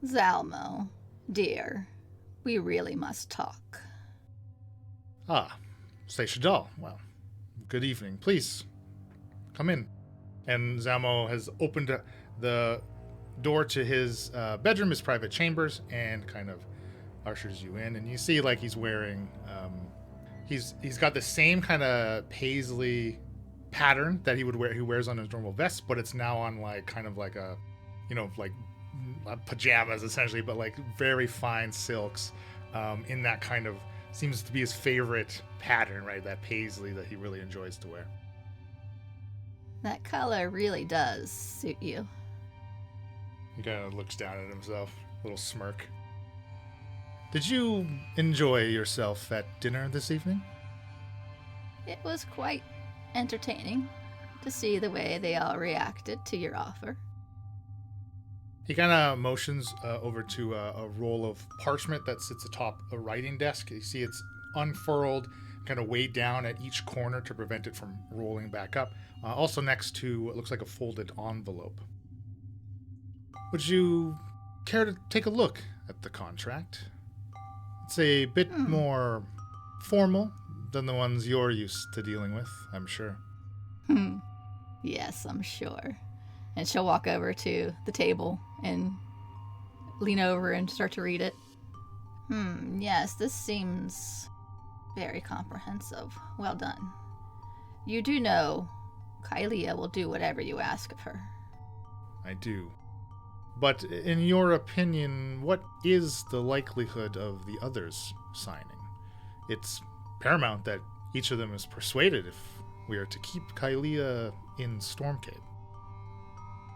Zalmo, dear, we really must talk. Ah, Seychadal. Well, good evening. Please, come in. And Zalmo has opened the door to his bedroom, his private chambers, and kind of ushers you in. And you see, like, he's wearing, he's got the same kind of paisley pattern that he wears on his normal vest, but it's now on like kind of like a, like pajamas essentially, but like very fine silks, in that kind of seems to be his favorite pattern, right? That paisley that he really enjoys to wear. That color really does suit you. He kind of looks down at himself, a little smirk. Did you enjoy yourself at dinner this evening? It was quite entertaining to see the way they all reacted to your offer. He kind of motions over to a roll of parchment that sits atop a writing desk. You see it's unfurled, kind of weighed down at each corner to prevent it from rolling back up. Also next to what looks like a folded envelope. Would you care to take a look at the contract? It's a bit more formal than the ones you're used to dealing with, I'm sure. Yes, I'm sure. And she'll walk over to the table and lean over and start to read it. Yes, this seems very comprehensive. Well done. You do know Kylia will do whatever you ask of her. I do. But in your opinion, what is the likelihood of the others signing? It's paramount that each of them is persuaded if we are to keep Kylia in Stormcape.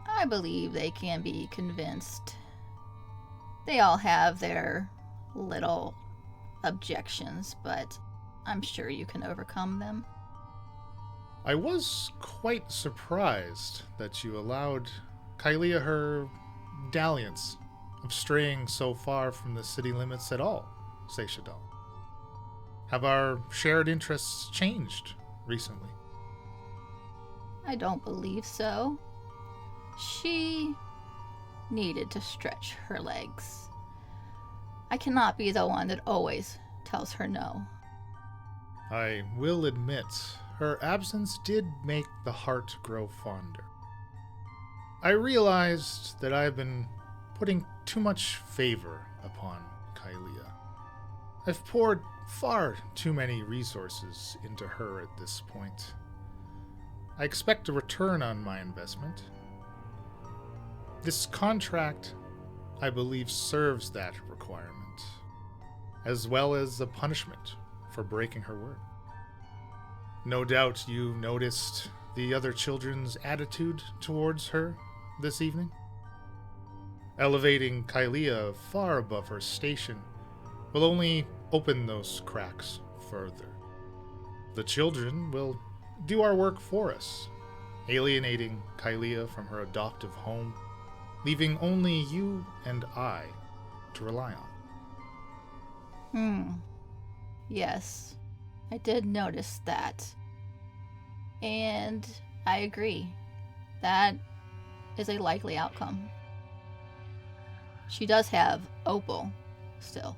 I believe they can be convinced. They all have their little objections, but I'm sure you can overcome them. I was quite surprised that you allowed Kylia her dalliance of straying so far from the city limits at all, Seychadal. Have our shared interests changed recently? I don't believe so. She needed to stretch her legs. I cannot be the one that always tells her no. I will admit, her absence did make the heart grow fonder. I realized that I have been putting too much favor upon Kylia. I've poured far too many resources into her at this point. I expect a return on my investment. This contract, I believe, serves that requirement, as well as a punishment for breaking her word. No doubt you noticed the other children's attitude towards her this evening. Elevating Kylia far above her station will only open those cracks further. The children will do our work for us, alienating Kylia from her adoptive home, leaving only you and I to rely on. Yes, I did notice that. And I agree. That is a likely outcome. She does have Opal still.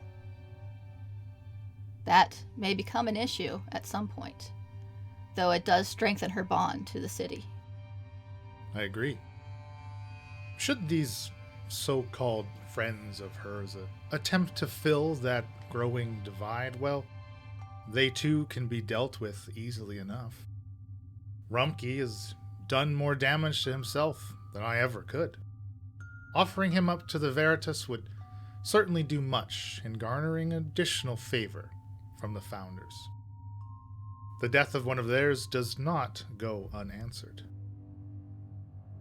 That may become an issue at some point, though it does strengthen her bond to the city. I agree. Should these so-called friends of hers attempt to fill that growing divide, well, they too can be dealt with easily enough. Rumkey has done more damage to himself than I ever could. Offering him up to the Veritas would certainly do much in garnering additional favor from the Founders. The death of one of theirs does not go unanswered.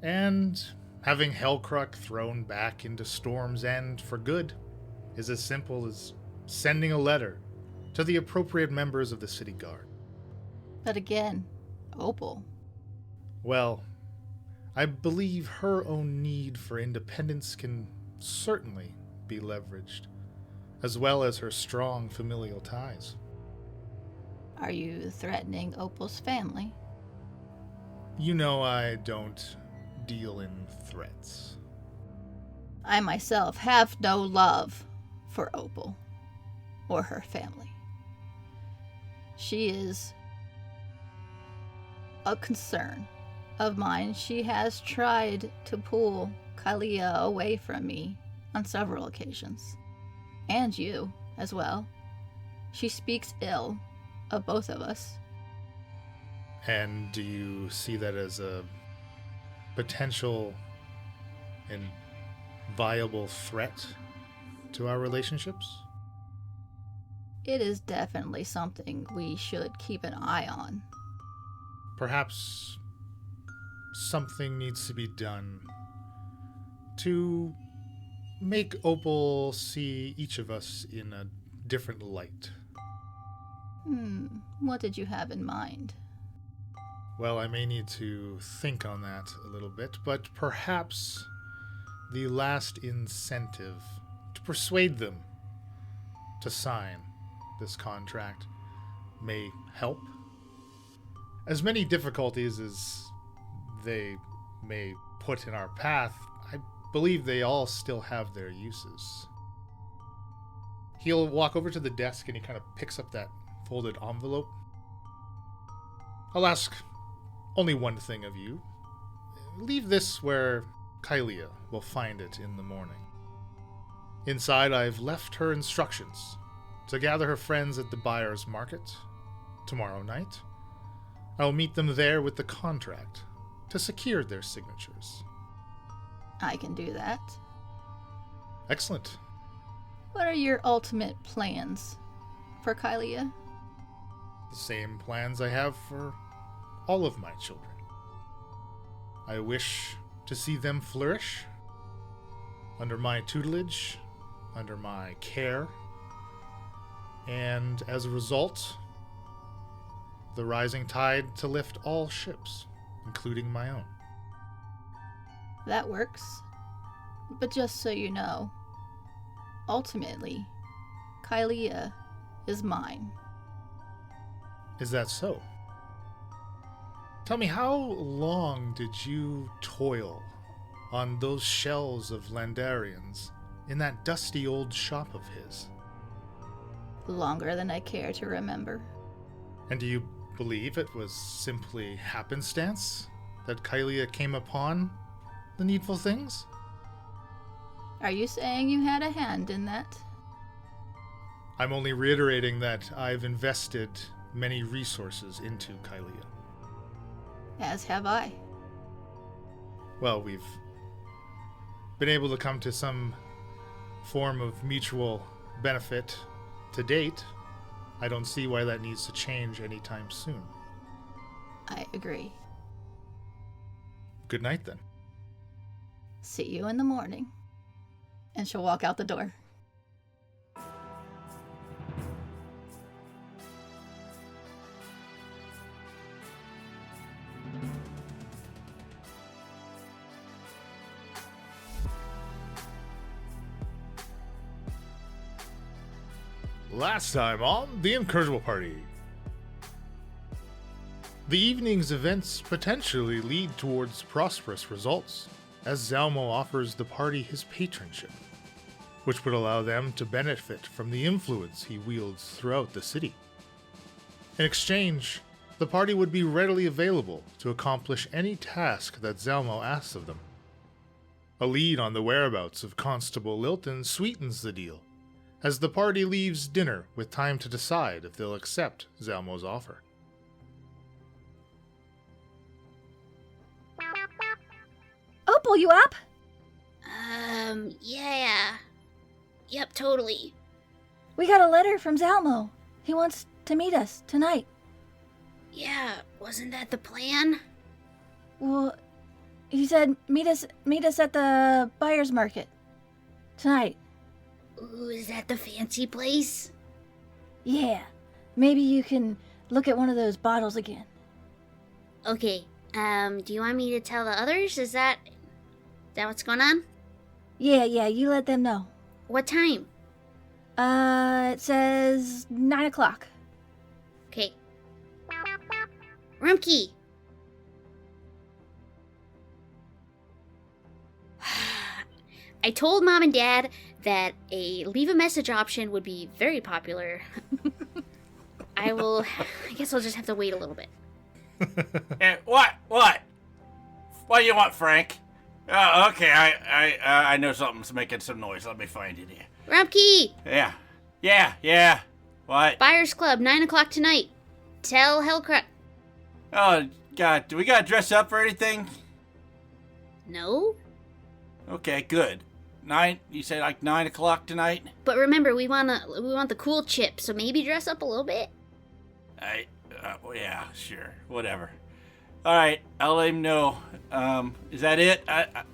And having Hellcruck thrown back into Storm's End for good is as simple as sending a letter to the appropriate members of the City Guard. But again, Opal. Well, I believe her own need for independence can certainly be leveraged, as well as her strong familial ties. Are you threatening Opal's family? You know I don't deal in threats. I myself have no love for Opal or her family. She is a concern of mine. She has tried to pull Kalia away from me on several occasions. And you as well. She speaks ill of both of us. And do you see that as a potential and viable threat to our relationships? It is definitely something we should keep an eye on. Perhaps something needs to be done to make Opal see each of us in a different light. What did you have in mind? Well, I may need to think on that a little bit, but perhaps the last incentive to persuade them to sign this contract may help. As many difficulties as they may put in our path, I believe they all still have their uses. He'll walk over to the desk and he kind of picks up that folded envelope. I'll ask only one thing of you. Leave this where Kylia will find it in the morning. Inside, I've left her instructions to gather her friends at the buyer's market tomorrow night. I'll meet them there with the contract to secure their signatures. I can do that. Excellent. What are your ultimate plans for Kylia? The same plans I have for all of my children. I wish to see them flourish under my tutelage, under my care, and as a result, the rising tide to lift all ships, including my own. That works. But just so you know, ultimately, Kylia is mine. Is that so? Tell me, how long did you toil on those shelves of Landarians in that dusty old shop of his? Longer than I care to remember. And do you believe it was simply happenstance that Kylia came upon the needful things? Are you saying you had a hand in that? I'm only reiterating that I've invested many resources into Kylia. As have I. Well, we've been able to come to some form of mutual benefit to date. I don't see why that needs to change anytime soon. I agree. Good night, then. See you in the morning. And she'll walk out the door. Last time on the Incorrigible Party. The evening's events potentially lead towards prosperous results, as Zalmo offers the party his patronship, which would allow them to benefit from the influence he wields throughout the city. In exchange, the party would be readily available to accomplish any task that Zalmo asks of them. A lead on the whereabouts of Constable Lilton sweetens the deal, as the party leaves dinner with time to decide if they'll accept Zalmo's offer. Opal, you up? Yeah. Yep, totally. We got a letter from Zalmo. He wants to meet us tonight. Yeah, wasn't that the plan? Well, he said meet us at the buyer's market tonight. Ooh, is that the fancy place? Yeah. Maybe you can look at one of those bottles again. Okay, do you want me to tell the others? Is that what's going on? Yeah, you let them know. What time? It says 9 o'clock. Okay. Rumkey! I told Mom and Dad that a leave a message option would be very popular. I guess I'll just have to wait a little bit. What? What do you want, Frank? Okay, I know something's making some noise. Let me find it here. Rumpke! Yeah. What? Buyers Club, 9 o'clock tonight. Tell Hellcrux. Oh, God, do we gotta dress up or anything? No? Okay, good. You said like 9 o'clock tonight? But remember, we want the cool chip, so maybe dress up a little bit. Yeah, sure, whatever. All right, I'll let him know. Is that it?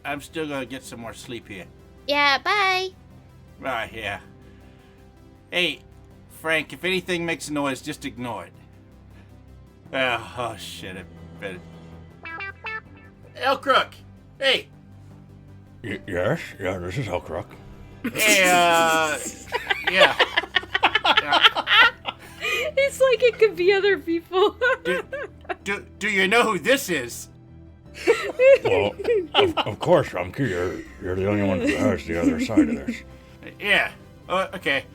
I'm still gonna get some more sleep here. Yeah, bye. Right, yeah. Hey, Frank, if anything makes a noise, just ignore it. Oh shit, I better. Hellcrux! Hey! Yes, this is Hellcrux. Hey, yeah. It's like it could be other people. Do you know who this is? Well, of course, Rumkey, you're the only one who has the other side of this. Yeah. Okay.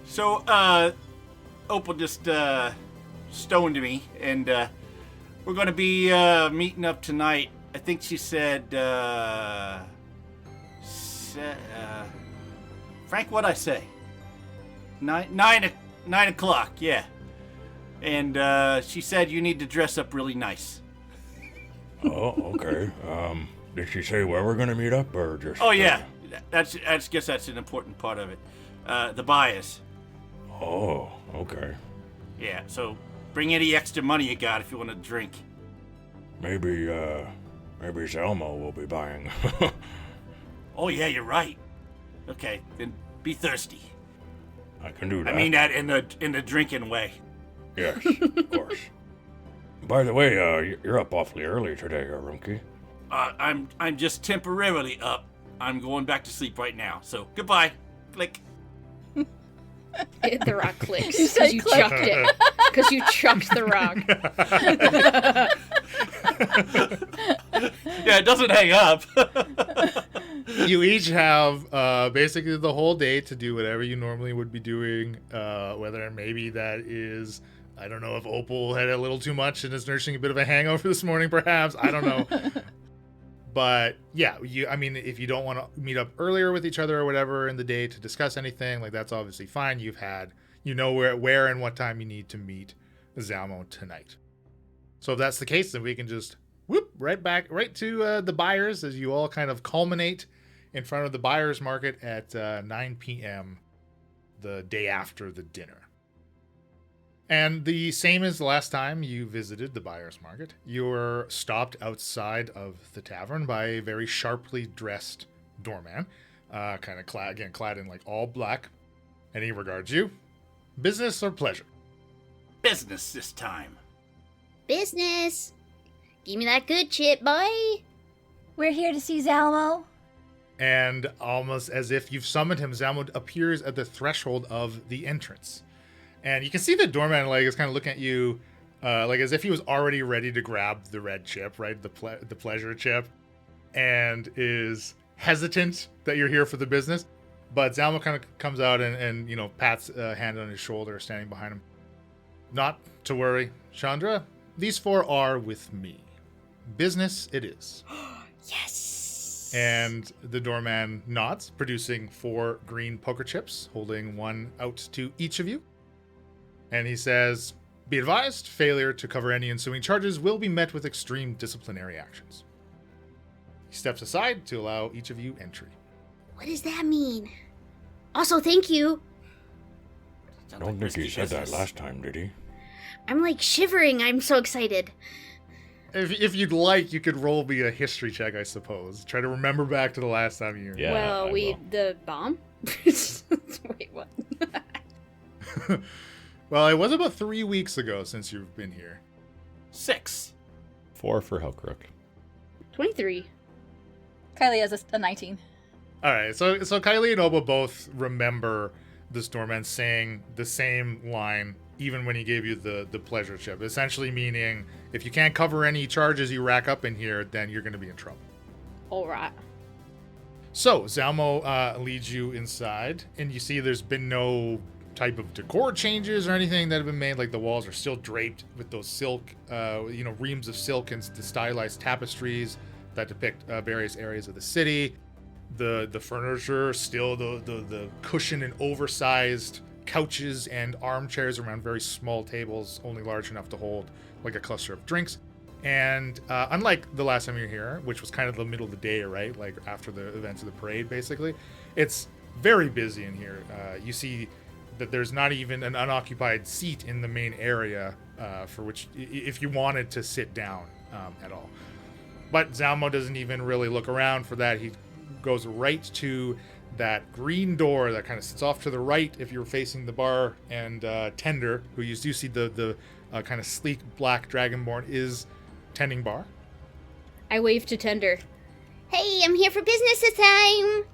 So, Opal just, stoned me, and, we're gonna be, meeting up tonight. I think she said, Frank, what'd I say? 9 o'clock, yeah. And, she said you need to dress up really nice. Oh, okay. Did she say where we're gonna meet up, or just... Oh, yeah. I guess that's an important part of it. The buyers. Oh, okay. Yeah, so bring any extra money you got if you want to drink. Maybe Zalmo will be buying. Oh, yeah, you're right. Okay, then be thirsty. I can do that. I mean that in the drinking way. Yes, of course. By the way, you're up awfully early today, Rumkey. I'm just temporarily up. I'm going back to sleep right now. So goodbye. Click. The rock clicks. You said Because you click. chucked it. Because you chucked the rock. Yeah, it doesn't hang up. You each have basically the whole day to do whatever you normally would be doing. Whether maybe that is, I don't know if Opal had a little too much and is nursing a bit of a hangover this morning, perhaps. I don't know. But yeah, if you don't want to meet up earlier with each other or whatever in the day to discuss anything, like that's obviously fine. You know where and what time you need to meet Zalmo tonight. So if that's the case, then we can just whoop right to the buyers as you all kind of culminate in front of the buyers market at 9 p.m. the day after the dinner. And the same as the last time you visited the buyer's market, you were stopped outside of the tavern by a very sharply dressed doorman, kind of clad in like all black, and he regards you. Business or pleasure? Business this time. Business. Give me that good chip, boy. We're here to see Zalmo. And almost as if you've summoned him, Zalmo appears at the threshold of the entrance. And you can see the doorman is kind of looking at you as if he was already ready to grab the red chip, right? The pleasure chip, and is hesitant that you're here for the business. But Zalmo kind of comes out and pats a hand on his shoulder, standing behind him. Not to worry, Chandra. These 4 are with me. Business it is. Yes. And the doorman nods, producing 4 green poker chips, holding one out to each of you. And he says, be advised, failure to cover any ensuing charges will be met with extreme disciplinary actions. He steps aside to allow each of you entry. What does that mean? Also, thank you. I don't think he said that last time, did he? I'm like shivering. I'm so excited. If you'd like, you could roll me a history check, I suppose. Try to remember back to the last time you... Yeah, well, I will. the bomb? Wait, what? Well, it was about 3 weeks ago since you've been here. 6. 4 for Hellcrux. 23. Kylie has a 19. All right, so Kylie and Oba both remember this doorman saying the same line even when he gave you the pleasure chip, essentially meaning if you can't cover any charges you rack up in here, then you're going to be in trouble. All right. So Zalmo leads you inside, and you see there's been no type of decor changes or anything that have been made. Like the walls are still draped with those silk, reams of silk and the stylized tapestries that depict various areas of the city. The furniture still the cushion and oversized couches and armchairs around very small tables, only large enough to hold like a cluster of drinks. And unlike the last time you were here, which was kind of the middle of the day, right? Like after the events of the parade, basically, it's very busy in here. You see that there's not even an unoccupied seat in the main area for which, if you wanted to sit down at all. But Zalmo doesn't even really look around for that. He goes right to that green door that kind of sits off to the right if you're facing the bar, and Tender, who you do see the kind of sleek black dragonborn, is tending bar. I wave to Tender. Hey, I'm here for business this time.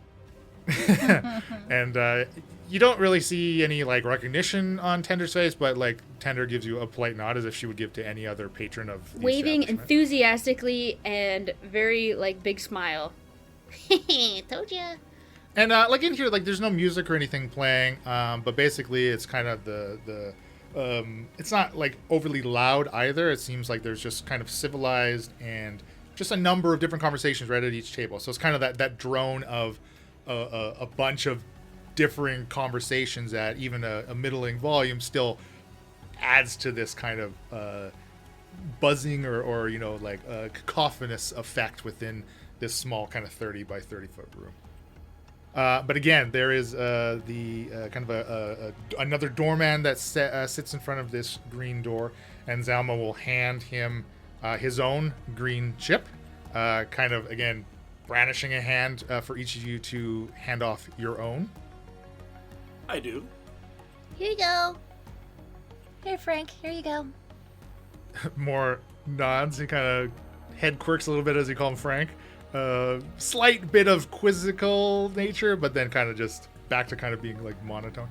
And you don't really see any like recognition on Tender's face, but like Tender gives you a polite nod as if she would give to any other patron of the Waving establishment. enthusiastically and very, like, big smile. Told ya. And like in here, like there's no music or anything playing, but basically it's kind of the it's not like overly loud either. It seems like there's just kind of civilized and just a number of different conversations right at each table. So it's kind of that drone of a bunch of differing conversations at even a middling volume still adds to this kind of buzzing or like a cacophonous effect within this small kind of 30 by 30 foot room. But again, there is kind of another doorman that sits in front of this green door, and Zalmo will hand him his own green chip, kind of, again, brandishing a hand for each of you to hand off your own. I do. Here you go. Here, Frank. Here you go. More nods and kind of head quirks a little bit as you call him Frank. Slight bit of quizzical nature, but then kind of just back to kind of being like monotone.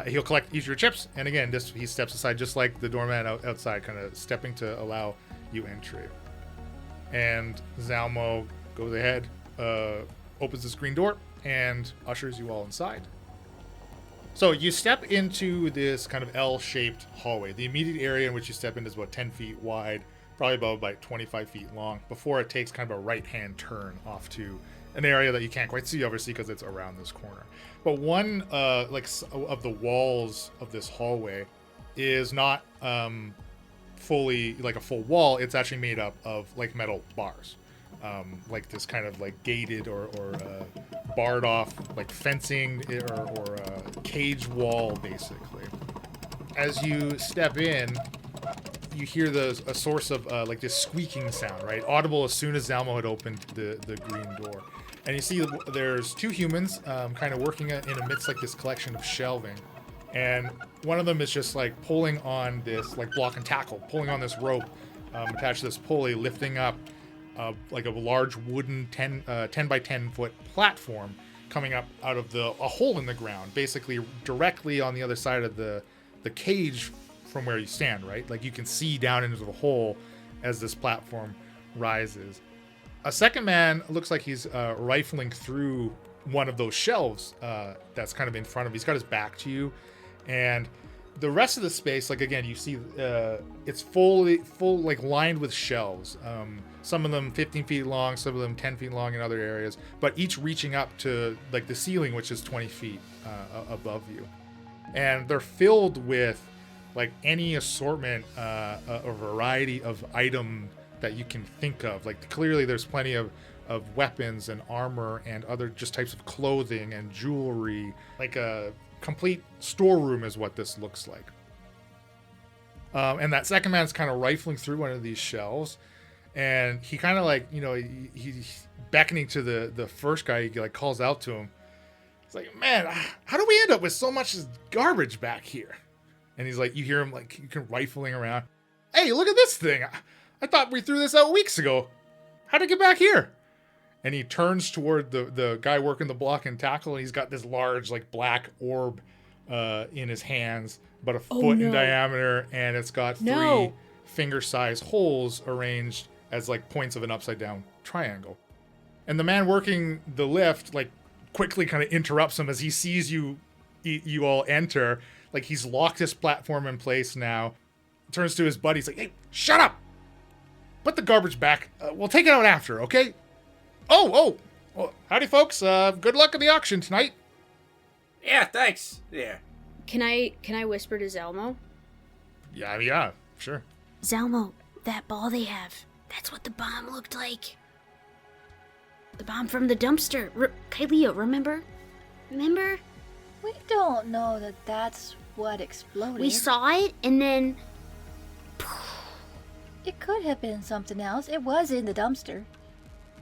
He'll collect each of your chips, and again, he steps aside just like the doorman outside, kind of stepping to allow you entry. And Zalmo goes ahead, opens the screen door, and ushers you all inside. So you step into this kind of L-shaped hallway. The immediate area in which you step in is about 10 feet wide, probably about like 25 feet long, before it takes kind of a right-hand turn off to an area that you can't quite see, obviously, because it's around this corner. But one of the walls of this hallway is not fully like a full wall. It's actually made up of like metal bars, like this kind of like gated or barred off like fencing or cage wall, basically. As you step in, you hear a source of like this squeaking sound, right? Audible as soon as Zalmo had opened the green door. And you see there's two humans kind of working in amidst like this collection of shelving. And one of them is just like pulling on this like block and tackle, pulling on this rope attached to this pulley, lifting up like a large wooden 10 by 10 foot platform coming up out of a hole in the ground, basically directly on the other side of the cage from where you stand, right? Like you can see down into the hole as this platform rises. A second man looks like he's rifling through one of those shelves that's kind of in front of him. He's got his back to you, and the rest of the space, like again, you see it's full like lined with shelves. Some of them 15 feet long, some of them 10 feet long in other areas, but each reaching up to like the ceiling, which is 20 feet above you. And they're filled with like any assortment, a variety of item that you can think of. Like clearly there's plenty of weapons and armor and other just types of clothing and jewelry. Like a complete storeroom is what this looks like. And that second man's kind of rifling through one of these shelves, and he kind of like, he's beckoning to the first guy. He like calls out to him. He's like, man, how do we end up with so much garbage back here? And he's like, you hear him like rifling around. Hey, look at this thing. I thought we threw this out weeks ago. How'd it get back here? And he turns toward the guy working the block and tackle, and he's got this large like black orb in his hands, about a foot in diameter, and it's got three finger-sized holes arranged as like points of an upside down triangle. And the man working the lift, like, quickly kind of interrupts him as he sees you all enter. Like, he's locked his platform in place now. Turns to his buddy. He's like, hey, shut up! Put the garbage back. We'll take it out after, okay? Oh! Well, howdy, folks. Good luck at the auction tonight. Yeah, thanks. Yeah. Can I whisper to Zalmo? Yeah, sure. Zalmo, that ball they have, that's what the bomb looked like. The bomb from the dumpster. Kylea, remember? Remember? We don't know that that's what exploded. We saw it, and then... It could have been something else. It was in the dumpster.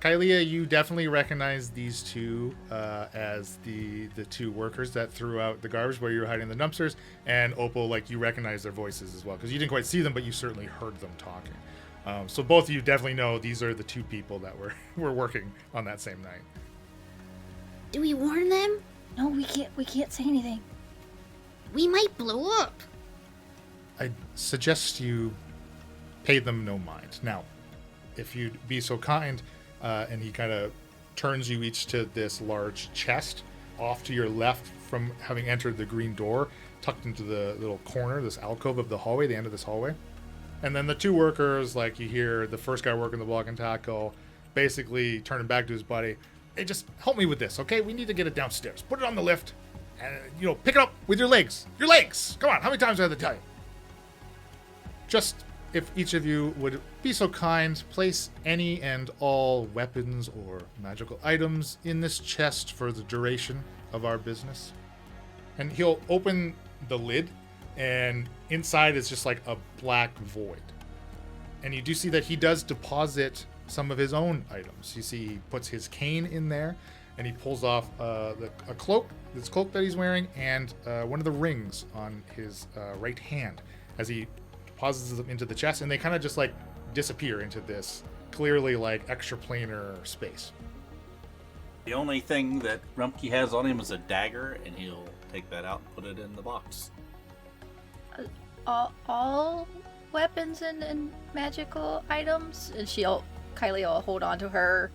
Kylea, you definitely recognize these two as the two workers that threw out the garbage where you were hiding the dumpsters. And Opal, like, you recognize their voices as well, because you didn't quite see them, but you certainly heard them talking. So both of you definitely know these are the two people that were working on that same night. Do we warn them? No, we can't say anything. We might blow up. I suggest you pay them no mind. Now, if you'd be so kind, and he kind of turns you each to this large chest off to your left from having entered the green door, tucked into the little corner, this alcove of the hallway, the end of this hallway. And then the two workers, like, you hear the first guy working the block and tackle basically turning back to his buddy. Hey, just help me with this, okay? We need to get it downstairs. Put it on the lift and, pick it up with your legs. Your legs! Come on, how many times do I have to tell you? Just, if each of you would be so kind, place any and all weapons or magical items in this chest for the duration of our business. And he'll open the lid, and inside is just like a black void. And you do see that he does deposit some of his own items. You see he puts his cane in there, and he pulls off a cloak, this cloak that he's wearing, and one of the rings on his right hand as he deposits them into the chest, and they kind of just like disappear into this clearly like extraplanar space. The only thing that Rumpke has on him is a dagger, and he'll take that out and put it in the box. All weapons and magical items, and Kylie will hold on to her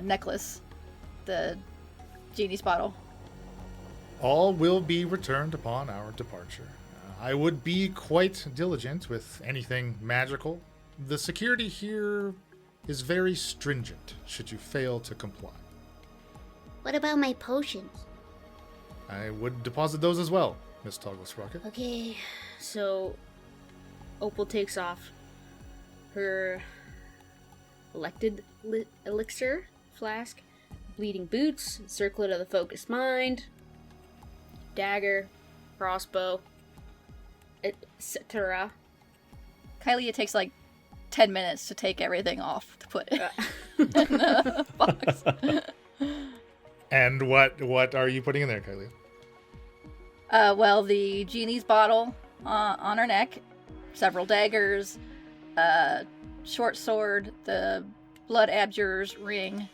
necklace, the genie's bottle. All will be returned upon our departure. I would be quite diligent with anything magical. The security here is very stringent should you fail to comply. What about my potions? I would deposit those as well, Miss Toggle Sprocket. Okay, so Opal takes off her elected elixir flask, bleeding boots, circlet of the focused mind, dagger, crossbow, etc. Kylie, it takes like 10 minutes to take everything off to put it in the box. And what are you putting in there, Kylie? Well, the genie's bottle on her neck, several daggers, short sword, the blood abjurer's ring.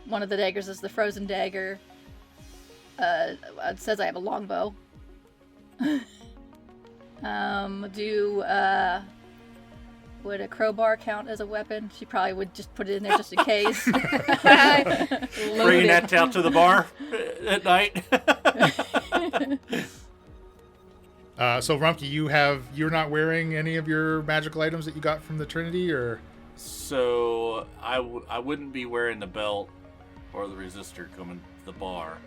One of the daggers is the frozen dagger. It says I have a longbow. Would a crowbar count as a weapon? She probably would just put it in there just in case. Bringing that out to the bar at night. So Rumpke, you're not wearing any of your magical items that you got from the Trinity, or? So I wouldn't be wearing the belt or the resistor coming to the bar.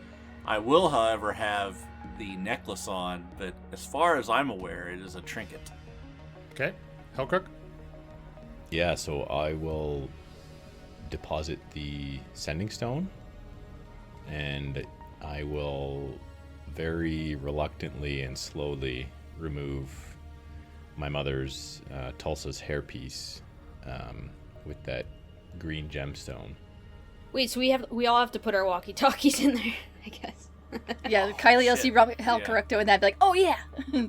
I will, however, have the necklace on, but as far as I'm aware, it is a trinket. Okay. Hellcrook? Yeah, so I will deposit the sending stone, and I will very reluctantly and slowly remove my mother's Tulsa's hairpiece with that green gemstone. Wait, so we all have to put our walkie-talkies in there, I guess. Yeah, Kylie will see Hellcrook doing that, be like, oh yeah!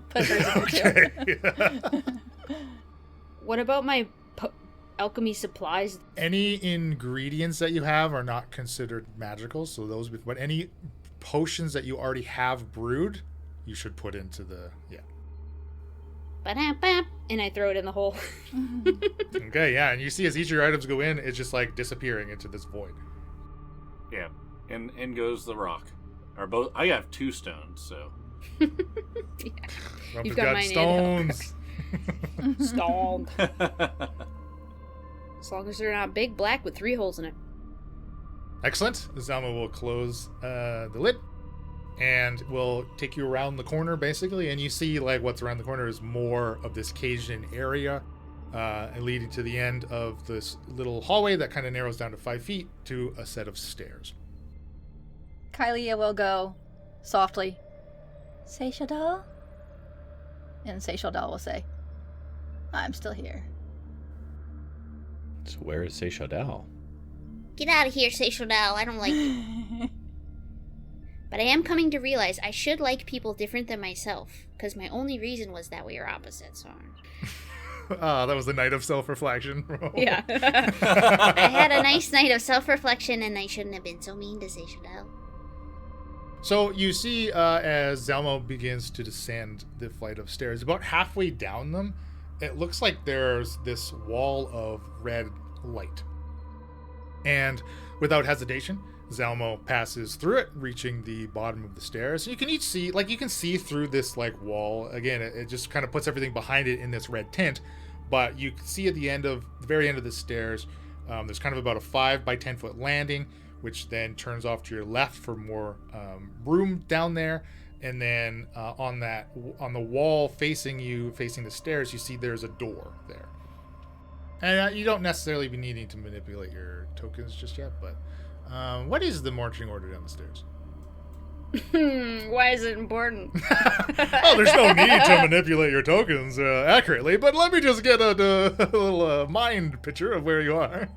Put hers in there too. What about my alchemy supplies? Any ingredients that you have are not considered magical, so those. But any potions that you already have brewed, you should put into the Ba-dam-bam, and I throw it in the hole. Okay, yeah, and you see as each of your items go in, it's just like disappearing into this void. Yeah. And in goes the rock. Or both. I have 2 stones, so. Rump's You've got mine stones. Stalled. As long as they're not big black with 3 holes in it. Excellent. Zalmo will close the lid and will take you around the corner, basically. And you see, like, what's around the corner is more of this Cajun area, leading to the end of this little hallway that kind of narrows down to 5 feet to a set of stairs. Kylia will go softly, Seishadal? And Seishadal will say, I'm still here. So where is Seishadal? Get out of here, Seishadal. I don't like you. But I am coming to realize I should like people different than myself, because my only reason was that we are opposites. That was the night of self-reflection. Yeah. I had a nice night of self-reflection, and I shouldn't have been so mean to Seishadal. So you see, as Zalmo begins to descend the flight of stairs, about halfway down them, it looks like there's this wall of red light. And without hesitation, Zalmo passes through it, reaching the bottom of the stairs. You can each see, like, you can see through this, like, wall. Again, it just kind of puts everything behind it in this red tint. But you can see at the very end of the stairs, there's kind of about a 5 by 10 foot landing, which then turns off to your left for more room down there. And then on the wall facing the stairs, you see there's a door there. And you don't necessarily be needing to manipulate your tokens just yet, but what is the marching order down the stairs? Why is it important? Oh, there's no need to manipulate your tokens accurately, but let me just get a little mind picture of where you are.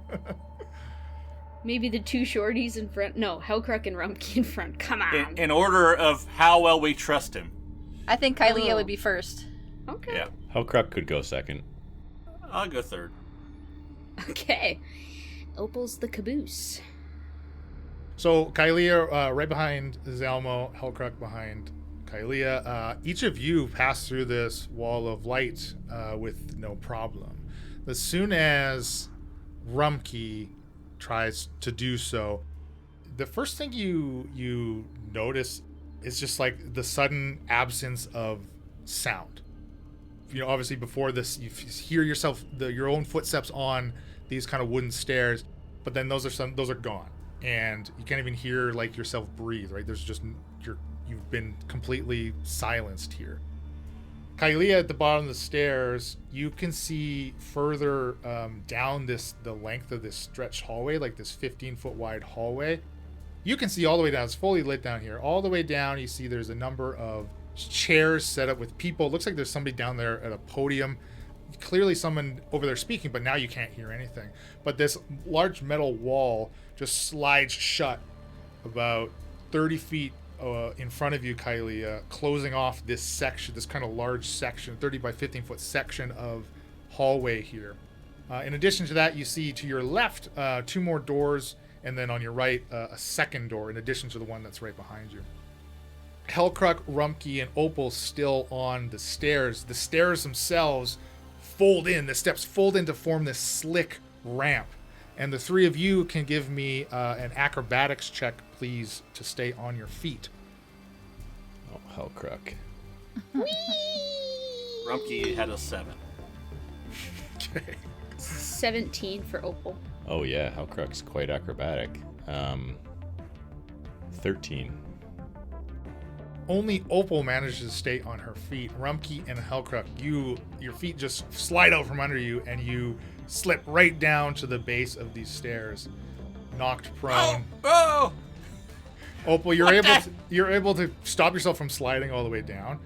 Maybe the 2 shorties in front. No, Hellcruck and Rumpke in front. Come on. In order of how well we trust him. I think Kylia would be first. Okay. Yeah. Hellcruck could go second. I'll go third. Okay. Opal's the caboose. So Kylia right behind Zalmo, Hellcruck behind Kylia. Each of you pass through this wall of light with no problem. As soon as Rumpke tries to do so, the first thing you notice is just like the sudden absence of sound. You know, obviously before this, you hear your own footsteps on these kind of wooden stairs, but then those are gone, and you can't even hear like yourself breathe. Right? There's just you've been completely silenced here. Kylia, at the bottom of the stairs, you can see further down the length of this stretched hallway, like this 15-foot wide hallway. You can see all the way down. It's fully lit down here. All the way down, you see there's a number of chairs set up with people. It looks like there's somebody down there at a podium. Clearly someone over there speaking, but now you can't hear anything. But this large metal wall just slides shut about 30 feet in front of you, Kylia, closing off this section, this kind of large section, 30 by 15 foot section of hallway here. In addition to that, you see to your left 2 more doors, and then on your right a second door in addition to the one that's right behind you. Hellcruck, Rumpke, and Opal still on the stairs. The stairs themselves fold in. The steps fold in to form this slick ramp. And the 3 of you can give me an acrobatics check, please, to stay on your feet. Oh, Hellcruck. Rumpke had a 7. Okay. 17 for Opal. Oh yeah, Hellcruck's quite acrobatic. 13. Only Opal manages to stay on her feet. Rumpke and Hellcruck, your feet just slide out from under you, and you slip right down to the base of these stairs, knocked prone. Oh! Opal, you're able to stop yourself from sliding all the way down.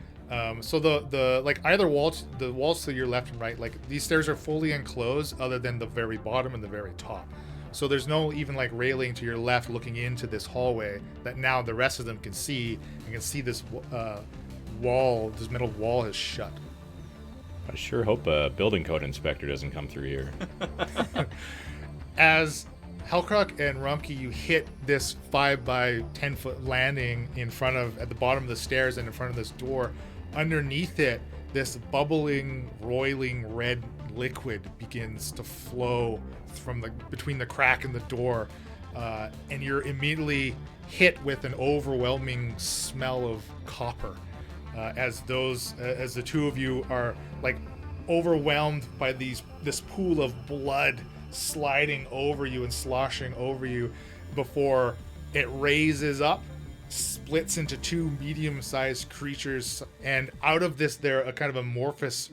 So the like either walls, the walls to your left and right, like these stairs are fully enclosed, other than the very bottom and the very top. So there's no even like railing to your left looking into this hallway that now the rest of them can see. You can see this wall, this metal wall has shut. I sure hope a building code inspector doesn't come through here. As Hellcruck and Rumpke, you hit this 5 by 10 foot landing at the bottom of the stairs and in front of this door. Underneath it, this bubbling, roiling red liquid begins to flow from between the crack in the door, and you're immediately hit with an overwhelming smell of copper as the two of you are like overwhelmed by this pool of blood sliding over you and sloshing over you before it raises up, splits into two medium-sized creatures, and out of this there are kind of amorphous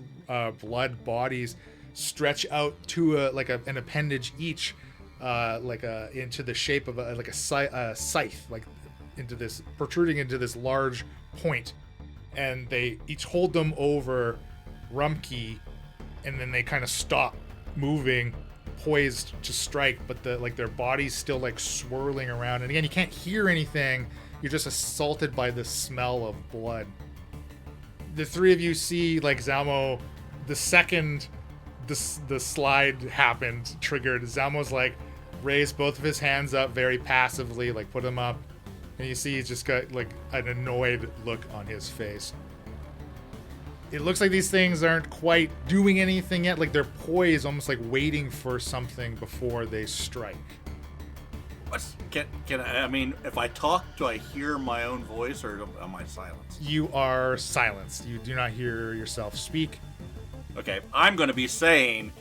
blood bodies stretch out to an appendage each, into the shape of a scythe, like into this protruding into this large point, and they each hold them over Rumpke, and then they kind of stop moving, poised to strike, but their bodies still like swirling around. And again, you can't hear anything. You're just assaulted by the smell of blood. The three of you see like Zalmo, the second the slide happened, triggered, Zalmo's like raised both of his hands up very passively, like put them up, and you see he's just got like an annoyed look on his face. It looks like these things aren't quite doing anything yet, like they're poised, almost like waiting for something before they strike. Can I mean, if I talk, do I hear my own voice, or am I silenced? You are silenced. You do not hear yourself speak. Okay, I'm gonna be saying,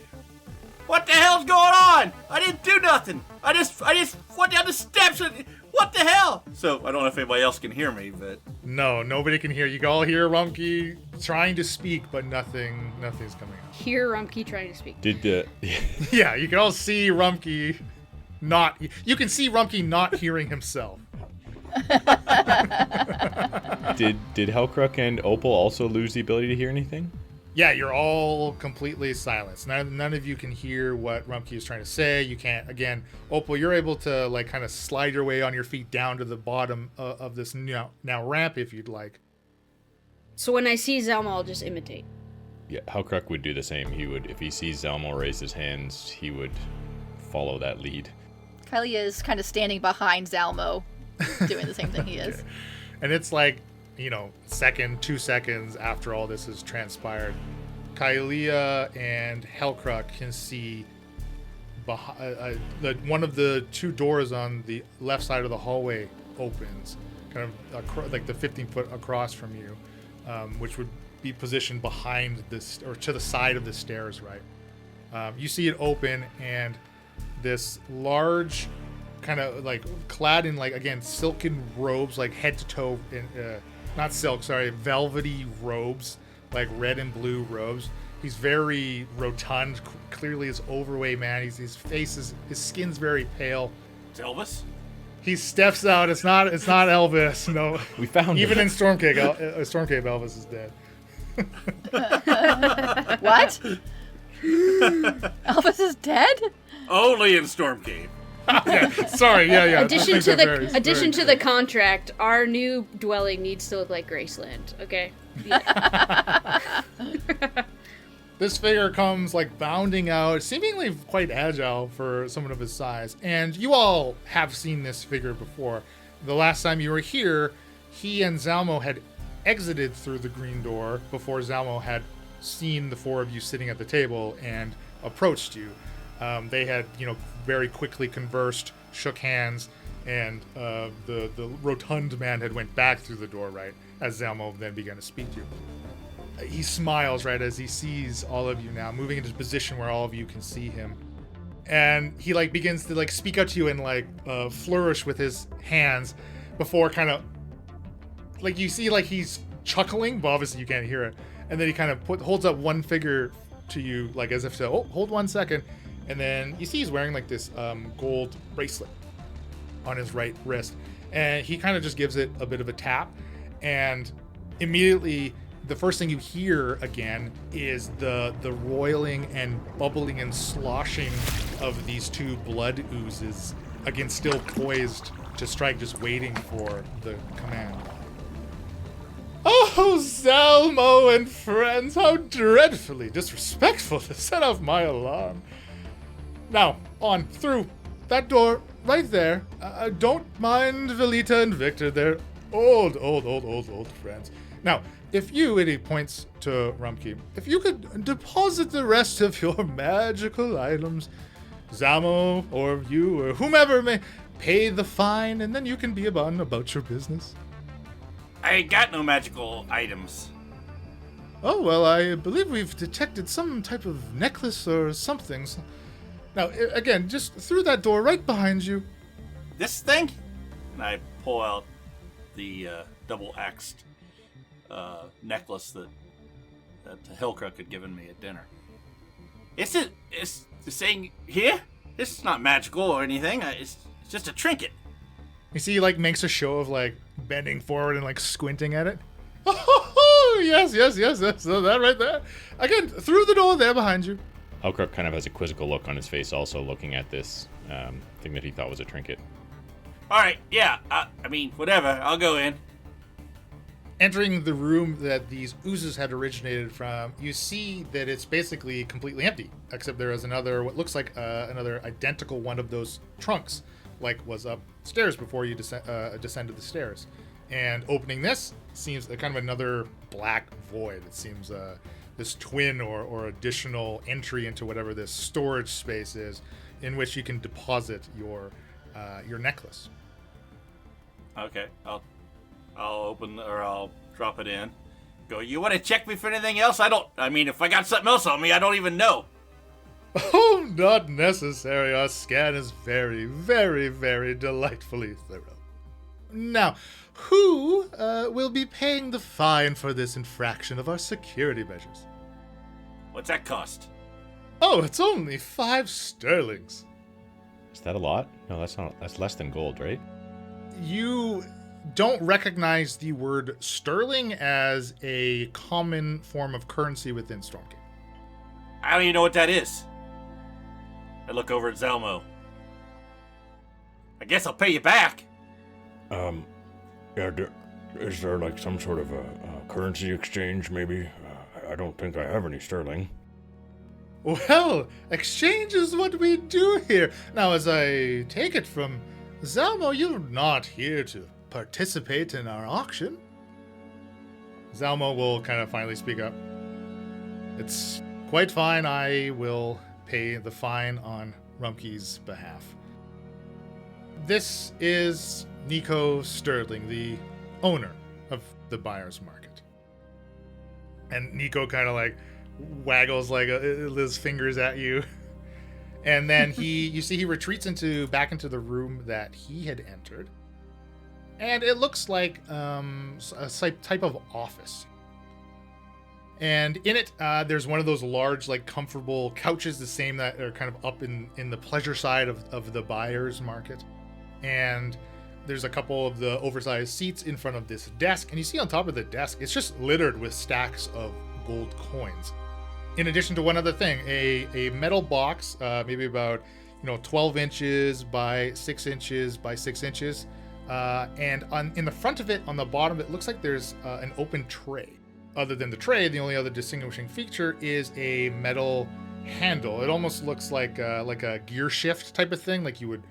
what the hell's going on? I didn't do nothing. I just went down the steps and what the hell? So I don't know if anybody else can hear me, but no, nobody can hear. You can all hear Rumpke trying to speak, but nothing's coming out. Hear Rumpke trying to speak. Yeah, you can all see Rumpke not. You can see Rumpke not hearing himself. Did Hellcruck and Opal also lose the ability to hear anything? Yeah, you're all completely silenced. None of you can hear what Rumpke is trying to say. You can't. Again, Opal, you're able to like kind of slide your way on your feet down to the bottom of this now ramp if you'd like. So when I see Zalmo, I'll just imitate. Yeah, Hellcruck would do the same. He would, if he sees Zalmo raise his hands, he would follow that lead. Kylie is kind of standing behind Zalmo, doing the same thing he is. Okay. And it's like, 2 seconds after all this has transpired, Kylia and Hellcruck can see one of the two doors on the left side of the hallway opens, kind of like the 15-foot across from you, which would be positioned behind this or to the side of the stairs, right? You see it open, and this large, kind of like clad in like again silken robes, like head to toe in not silk, sorry, velvety robes, like red and blue robes. He's very rotund, clearly is overweight man. His skin's very pale. It's Elvis? He steps out. It's not Elvis. No, we found even him. in Stormcave, Elvis is dead. What? Elvis is dead? Only in Stormcave. Yeah, sorry, yeah. Addition to the contract, our new dwelling needs to look like Graceland. Okay. Yeah. This figure comes like bounding out, seemingly quite agile for someone of his size. And you all have seen this figure before. The last time you were here, he and Zalmo had exited through the green door before Zalmo had seen the four of you sitting at the table and approached you. They had, very quickly conversed, shook hands, and the rotund man had went back through the door, right, as Zalmo then began to speak to you. He smiles, right, as he sees all of you now, moving into a position where all of you can see him. And he, like, begins to, like, speak out to you and, like, flourish with his hands before kind of, like, you see, like, he's chuckling, but obviously you can't hear it. And then he kind of holds up one finger to you, like, as if to, hold 1 second. And then you see he's wearing, like, this gold bracelet on his right wrist. And he kind of just gives it a bit of a tap. And immediately, the first thing you hear again is the roiling and bubbling and sloshing of these two blood oozes, again still poised to strike, just waiting for the command. Oh, Zalmo and friends, how dreadfully disrespectful to set off my alarm. Now, on through that door right there. Don't mind Velita and Victor, they're old friends. Now, if you, and he points to Rumpke, if you could deposit the rest of your magical items, Zalmo or you or whomever pay the fine, and then you can be about your business. I ain't got no magical items. Oh, well, I believe we've detected some type of necklace or something. Now, again, just through that door right behind you. This thing? And I pull out the double-axed necklace that Hillcrook had given me at dinner. Is the thing here? This is not magical or anything. It's just a trinket. You see, he, like, makes a show of, like, bending forward and, like, squinting at it. Oh, yes, so that right there. Again, through the door there behind you. Hellcrook kind of has a quizzical look on his face, also looking at this thing that he thought was a trinket. All right, yeah, I mean, whatever. I'll go in. Entering the room that these oozes had originated from, you see that it's basically completely empty, except there is what looks like another identical one of those trunks, like was upstairs before you descended the stairs. And opening this seems kind of another black void. It seems this twin or additional entry into whatever this storage space is, in which you can deposit your necklace. Okay, I'll open or I'll drop it in. Go, you want to check me for anything else? I mean, if I got something else on me, I don't even know. Oh, not necessary. Our scan is very, very, very delightfully thorough. Now, who will be paying the fine for this infraction of our security measures? What's that cost? Oh, it's only 5 sterlings. Is that a lot? No, that's not. That's less than gold, right? You don't recognize the word sterling as a common form of currency within Stormgate. I don't even know what that is. I look over at Zalmo. I guess I'll pay you back. Yeah, is there like some sort of a currency exchange, maybe? I don't think I have any sterling. Well, exchange is what we do here. Now, as I take it from Zalmo, you're not here to participate in our auction. Zalmo will kind of finally speak up. It's quite fine. I will pay the fine on Rumpke's behalf. This is Nico Sterling, the owner of the buyer's market. And Nico kind of like waggles like his fingers at you. And then you see he retreats back into the room that he had entered. And it looks like a type of office. And in it, there's one of those large, like, comfortable couches, the same that are kind of up in the pleasure side of the buyer's market. And there's a couple of the oversized seats in front of this desk. And you see on top of the desk, it's just littered with stacks of gold coins. In addition to one other thing, a metal box, maybe about 12 inches by 6 inches by 6 inches. And in the front of it, on the bottom, it looks like there's an open tray. Other than the tray, the only other distinguishing feature is a metal handle. It almost looks like a gear shift type of thing, like you would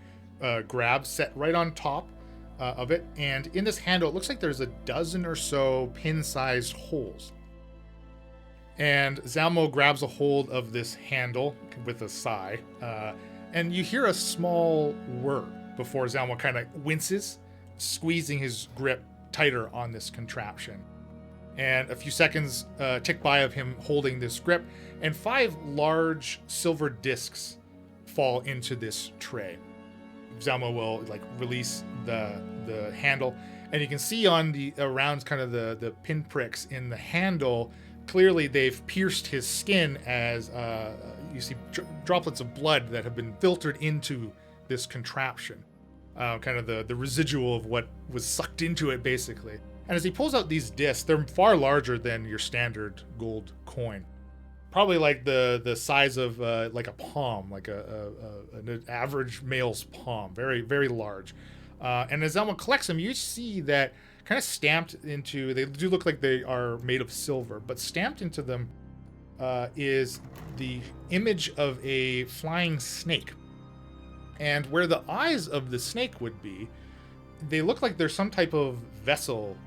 grab, set right on top of it. And in this handle, it looks like there's a dozen or so pin-sized holes. And Zalmo grabs a hold of this handle with a sigh, and you hear a small whir before Zalmo kind of winces, squeezing his grip tighter on this contraption. And a few seconds tick by of him holding this grip, and 5 large silver discs fall into this tray. Zalmo will release the handle, and you can see around kind of the pinpricks in the handle. Clearly, they've pierced his skin as you see droplets of blood that have been filtered into this contraption. Kind of the residual of what was sucked into it, basically. And as he pulls out these discs, they're far larger than your standard gold coin. Probably like the size of like a palm, like an average male's palm. Very, very large. And as Elmo collects them, you see that kind of stamped into, they do look like they are made of silver, but stamped into them is the image of a flying snake. And where the eyes of the snake would be, they look like there's some type of vessel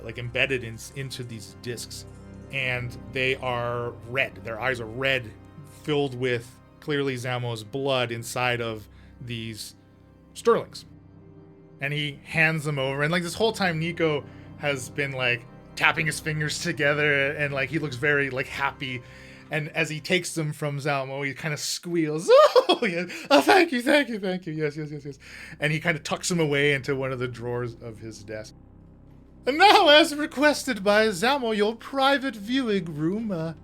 like embedded into these discs. And they are red. Their eyes are red, filled with clearly Zalmo's blood inside of these sterlings. And he hands them over. And like this whole time, Nico has been like tapping his fingers together, and like he looks very like happy. And as he takes them from Zalmo, he kind of squeals, "Oh, yes. Oh, thank you. Yes. And he kind of tucks them away into one of the drawers of his desk. And now, as requested by Zalmo, your private viewing room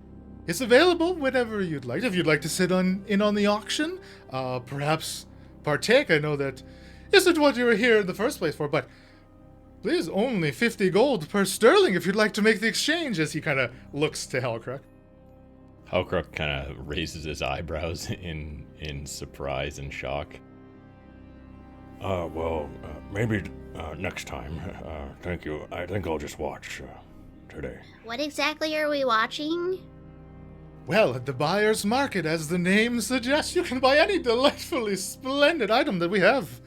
is available whenever you'd like. If you'd like to sit in on the auction, perhaps partake. I know that isn't what you were here in the first place for, but please, only 50 gold per sterling if you'd like to make the exchange," as he kind of looks to Hellcruck. Hellcruck kind of raises his eyebrows in surprise and shock. Maybe next time. Thank you. I think I'll just watch today. What exactly are we watching? Well, at the buyer's market, as the name suggests, you can buy any delightfully splendid item that we have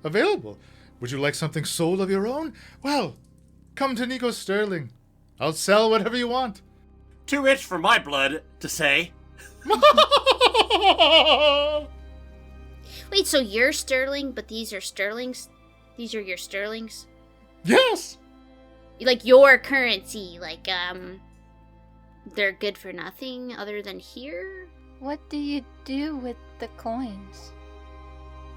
available. Would you like something sold of your own? Well, come to Nico Sterling. I'll sell whatever you want. Too rich for my blood to say. Wait, so you're sterling, but these are sterlings? These are your sterlings? Yes! Like your currency, like, they're good for nothing other than here? What do you do with the coins?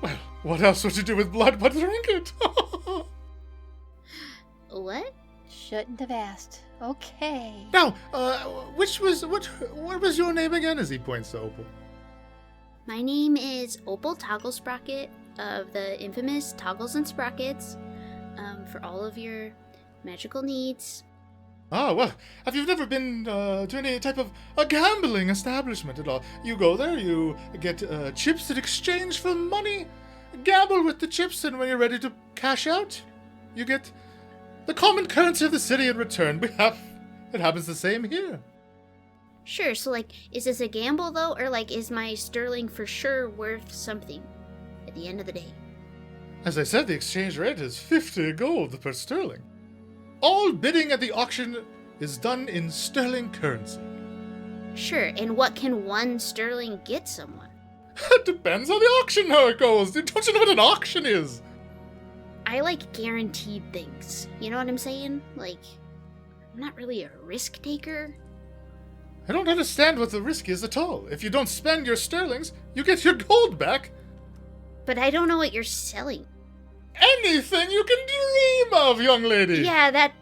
Well, what else would you do with blood but drink it? What? Shouldn't have asked. Okay. Now, what was your name again? As he points to Opal. My name is Opal Togglesprocket of the infamous Toggles and Sprockets, for all of your magical needs. Ah, well, have you never been to any type of a gambling establishment at all? You go there, you get chips in exchange for money, gamble with the chips, and when you're ready to cash out, you get the common currency of the city in return. It happens the same here. Sure, so, like, is this a gamble, though, or, like, is my sterling for sure worth something at the end of the day? As I said, the exchange rate is 50 gold per sterling. All bidding at the auction is done in sterling currency. Sure, and what can 1 sterling get someone? It depends on the auction how it goes. Don't you know what an auction is? I like guaranteed things. You know what I'm saying? Like, I'm not really a risk taker. I don't understand what the risk is at all. If you don't spend your sterlings, you get your gold back. But I don't know what you're selling. Anything you can dream of, young lady. Yeah, that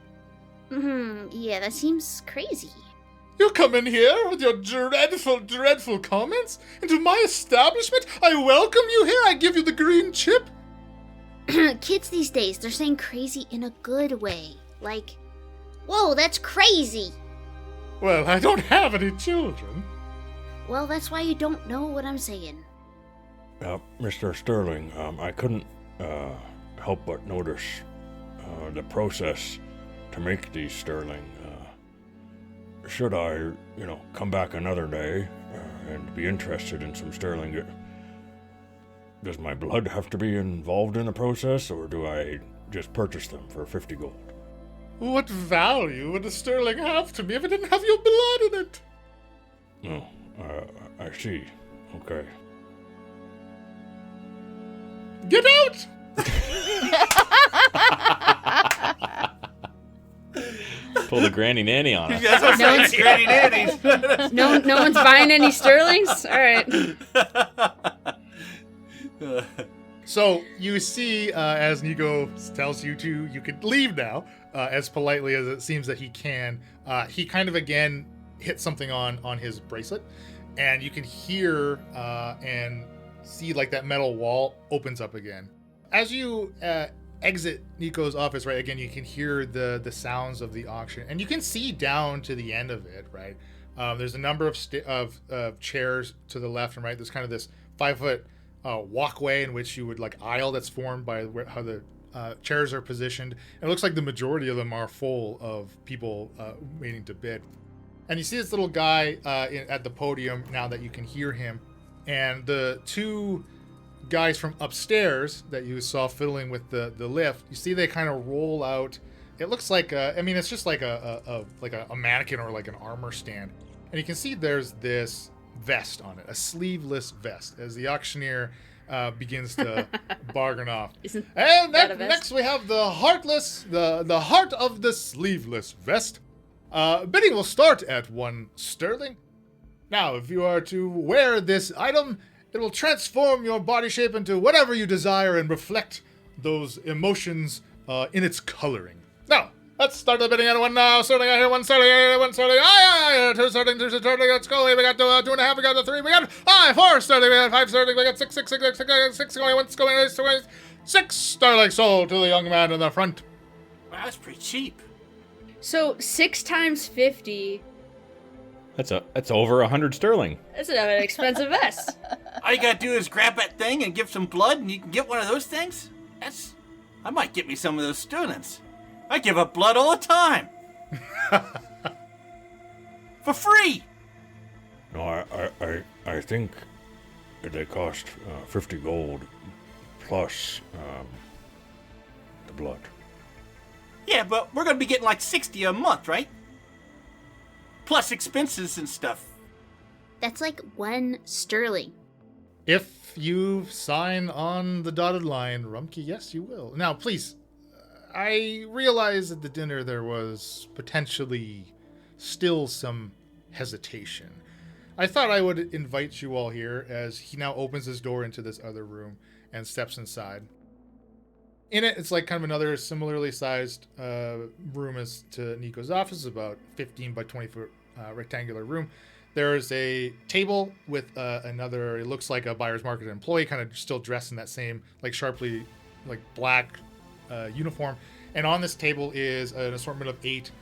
seems crazy. You come in here with your dreadful comments into my establishment. I welcome you here. I give you the green chip. Kids these days, they're saying crazy in a good way. Like, whoa, that's crazy. Well, I don't have any children. Well, that's why you don't know what I'm saying. Mr. Sterling, I couldn't help but notice the process to make these sterling. Should I, come back another day and be interested in some sterling, does my blood have to be involved in the process, or do I just purchase them for 50 gold? What value would a sterling have to me if it didn't have your blood in it? No, I see. Okay. Get out! Pull the granny nanny on us. That's what I'm saying, granny nannies. No one's buying any sterlings? All right. So you see, as Nico tells you to, you could leave now, as politely as it seems that he can. He kind of again hits something on his bracelet, and you can hear and see like that metal wall opens up again. As you exit Nico's office, right, again, you can hear the sounds of the auction, and you can see down to the end of it, right? There's a number of chairs to the left and right. There's kind of this 5-foot walkway in which you would like aisle that's formed by how the chairs are positioned. It looks like the majority of them are full of people waiting to bid. And you see this little guy at the podium now that you can hear him, and the 2 guys from upstairs that you saw fiddling with the lift. You see they kind of roll out. It looks like it's just like a mannequin or like an armor stand, and you can see there's this vest on it, a sleeveless vest, as the auctioneer begins to bargain off. Isn't And that a vest? next we have the heartless, the heart of the sleeveless vest. Bidding will start at 1 sterling. Now, if you are to wear this item, it will transform your body shape into whatever you desire and reflect those emotions in its coloring. Now, let's start the bidding at 1 now. Starting out here, 1 sterling, 1 sterling. Aye, 2 sterling, 2 sterling. Let's go. We got 2.5. We got 3. We got 4 sterling. We got 5 sterling. We got 6 going. 1 going. 6 sterling sold to the young man in the front. Wow, that's pretty cheap. So 6 times 50. That's over 100 sterling. That's an expensive vest. All you gotta do is grab that thing and give some blood, and you can get one of those things. I might get me some of those students. I give up blood all the time. For free. No, I think they cost 50 gold plus the blood. Yeah, but we're gonna be getting like 60 a month, right? Plus expenses and stuff. That's like 1 sterling. If you sign on the dotted line, Rumkey, yes, you will. Now, please, I realize at the dinner there was potentially still some hesitation. I thought I would invite you all here as he now opens his door into this other room and steps inside. In it, it's like kind of another similarly sized room as to Nico's office, about 15 by 20 foot rectangular room. There's a table with another, it looks like a buyer's market employee, kind of still dressed in that same, like sharply, like black uniform. And on this table is an assortment of 8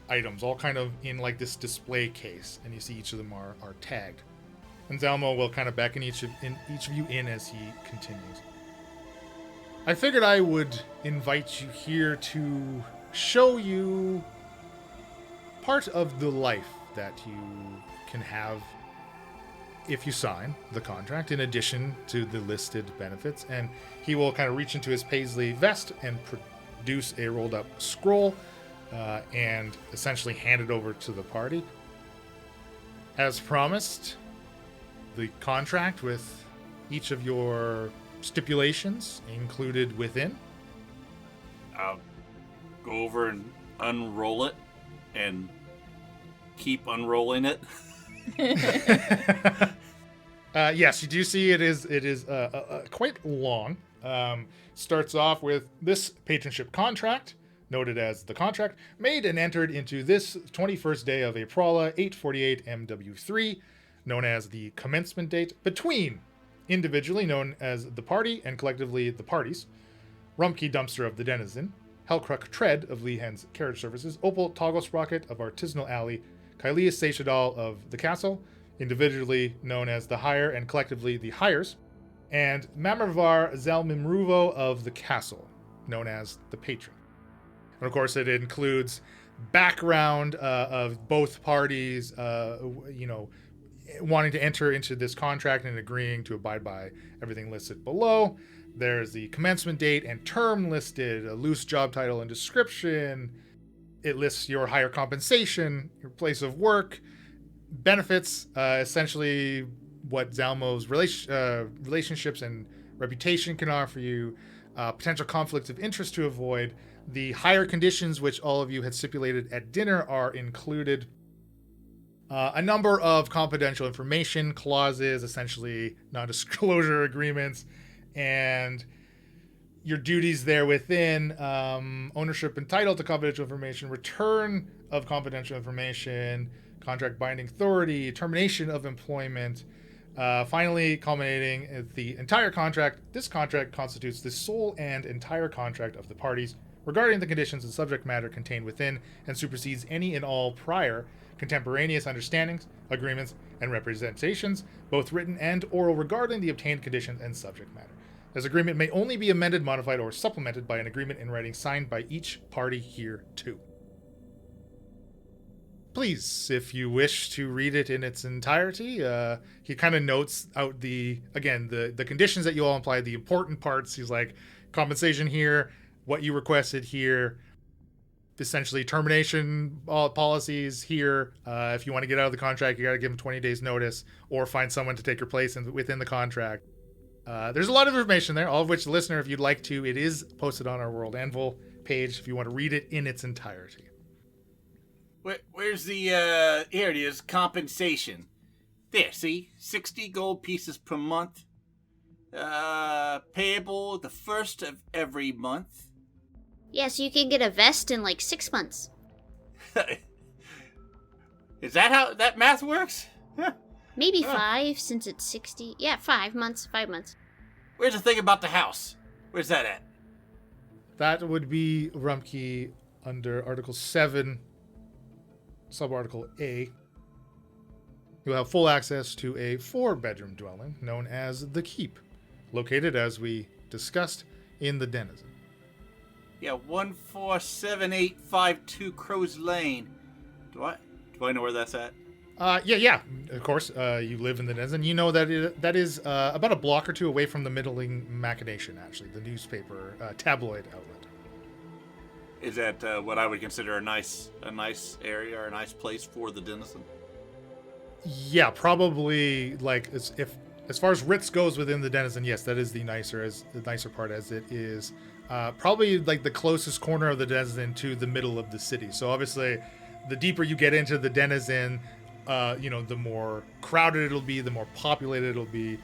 items, all kind of in like this display case. And you see each of them are tagged. And Zalmo will kind of beckon each of you in as he continues. I figured I would invite you here to show you part of the life that you can have if you sign the contract, in addition to the listed benefits. And he will kind of reach into his paisley vest and produce a rolled up scroll and essentially hand it over to the party. As promised, the contract with each of your stipulations included within. I'll go over and unroll it and keep unrolling it. Yes, you do see it is quite long. Starts off with this patronship contract, noted as the contract, made and entered into this 21st day of Aprala 848 MW3, known as the commencement date, between individually known as the party and collectively the parties, Rumkey Dumpster of the Denizen, Hellcruck Tread of Leehen's Carriage Services, Opal Toggle Sprocket of Artisanal Alley, Kylias Seychadal of the Castle, individually known as the Hire and collectively the Hires, and Mamarvar Zalmimruvo of the Castle, known as the Patron. And of course, it includes background of both parties, wanting to enter into this contract and agreeing to abide by everything listed below. There's the commencement date and term listed, a loose job title and description. It lists your higher compensation, your place of work, benefits, essentially what Zalmo's relationships and reputation can offer you, potential conflicts of interest to avoid. The higher conditions, which all of you had stipulated at dinner, are included. A number of confidential information clauses, essentially non-disclosure agreements, and your duties there within, ownership and title to confidential information, return of confidential information, contract binding authority, termination of employment, finally culminating at the entire contract. This contract constitutes the sole and entire contract of the parties regarding the conditions and subject matter contained within, and supersedes any and all prior contemporaneous understandings, agreements, and representations, both written and oral, regarding the obtained conditions and subject matter. This agreement may only be amended, modified, or supplemented by an agreement in writing signed by each party hereto. Please, if you wish to read it in its entirety, he kind of notes out the conditions that you all implied, the important parts. He's like, compensation here, what you requested here, essentially termination policies here. If you want to get out of the contract, you got to give them 20 days notice or find someone to take your place within the contract. There's a lot of information there, all of which, listener, if you'd like to, it is posted on our World Anvil page if you want to read it in its entirety. Where's the, here it is, compensation. There, see? 60 gold pieces per month. Payable the first of every month. Yeah, so you can get a vest in like 6 months. Is that how that math works? Maybe 5, since it's 60. Yeah, 5 months. 5 months. Where's the thing about the house? Where's that at? That would be Rumkey under Article 7, Subarticle A. You'll have full access to a 4-bedroom dwelling known as the Keep, located, as we discussed, in the Denizen. Yeah, 147852 Crows Lane. Do I know where that's at? Yeah. Of course, you live in the Denizen. You know that is about a block or two away from the Middling Machination, actually, the newspaper tabloid outlet. Is that what I would consider a nice area or a nice place for the Denizen? Yeah, probably. Like, as far as Ritz goes within the Denizen, yes, that is the nicer part, as it is probably like the closest corner of the Denizen to the middle of the city. So obviously, the deeper you get into the Denizen, the more crowded it'll be, the more populated it'll be,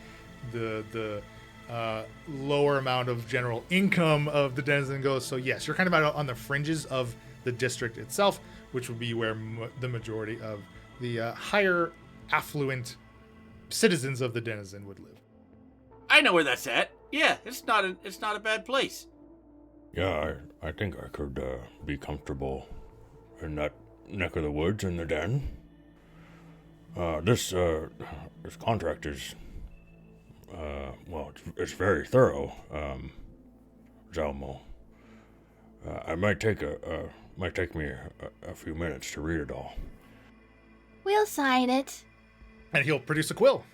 the lower amount of general income of the Denizen goes. So yes, you're kind of out on the fringes of the district itself, which would be where the majority of the higher affluent citizens of the Denizen would live. I know where that's at. Yeah, it's not a bad place. Yeah, I think I could be comfortable in that neck of the woods in the den. This contract is, it's very thorough, Zalmo. It might take me a few minutes to read it all. We'll sign it. And he'll produce a quill.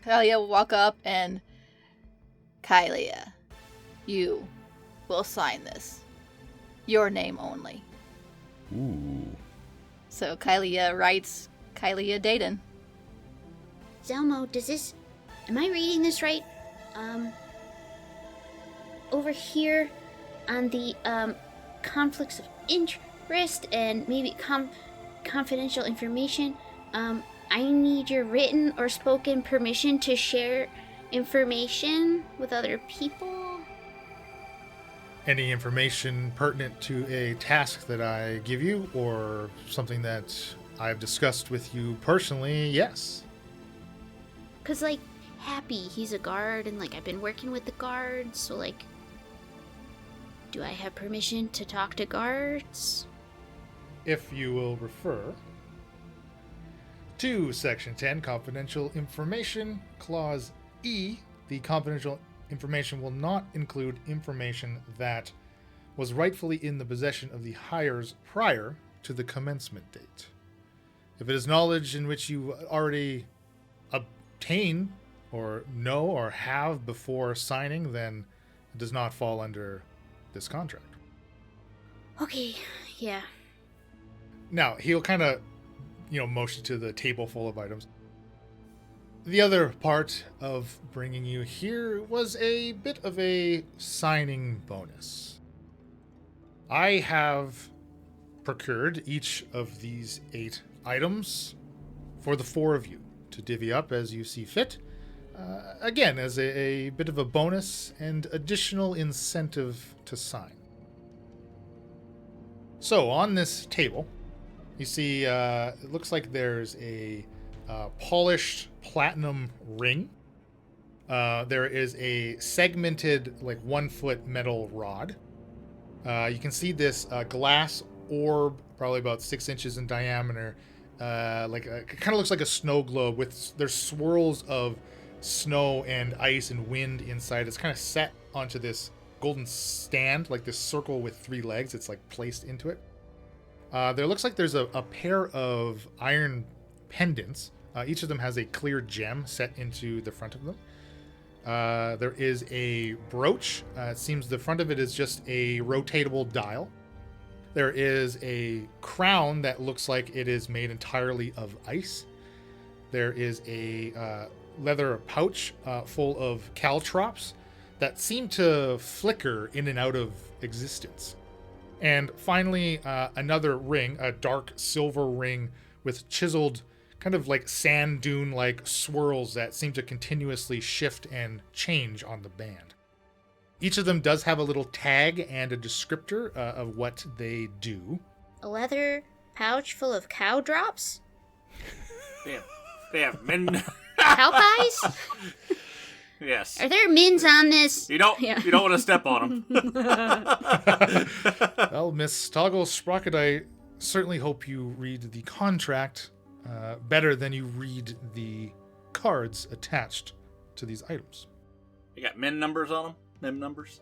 Kylia will walk up and... Kylia, you will sign this. Your name only. Ooh. So Kylia writes Kylia Dayton. Zalmo, am I reading this right? Over here on the, conflicts of interest and maybe confidential information, I need your written or spoken permission to share information with other people. Any information pertinent to a task that I give you, or something that I've discussed with you personally, yes. 'Cause, like, Happy, he's a guard, and, like, I've been working with the guards, so, like, do I have permission to talk to guards? If you will refer to Section 10, Confidential Information, Clause E, the confidential information will not include information that was rightfully in the possession of the hires prior to the commencement date. If it is knowledge in which you already obtain or know or have before signing, then it does not fall under this contract. Okay, yeah. Now, he'll kind of, motion to the table full of items. The other part of bringing you here was a bit of a signing bonus. I have procured each of these 8 items for the 4 of you to divvy up as you see fit. Again, as a bit of a bonus and additional incentive to sign. So, on this table, you see, it looks like there's a polished platinum ring. There is a segmented, 1-foot metal rod. You can see this glass orb, probably about 6 inches in diameter. It kind of looks like a snow globe there's swirls of snow and ice and wind inside. It's kind of set onto this golden stand, like this circle with 3 legs. It's placed into it. There looks like there's a pair of iron pendants. Each of them has a clear gem set into the front of them. There is a brooch. It seems the front of it is just a rotatable dial. There is a crown that looks like it is made entirely of ice. There is a leather pouch full of caltrops that seem to flicker in and out of existence. And finally, another ring, a dark silver ring with chiseled kind of like sand dune like swirls that seem to continuously shift and change on the band. Each of them does have a little tag and a descriptor of what they do. A leather pouch full of cow drops? They have men. Cow pies? Yes. Are there mins on this? You don't want to step on them. Well, Miss Toggle Sprocket, I certainly hope you read the contract better than you read the cards attached to these items. You got men numbers on them? Mem numbers?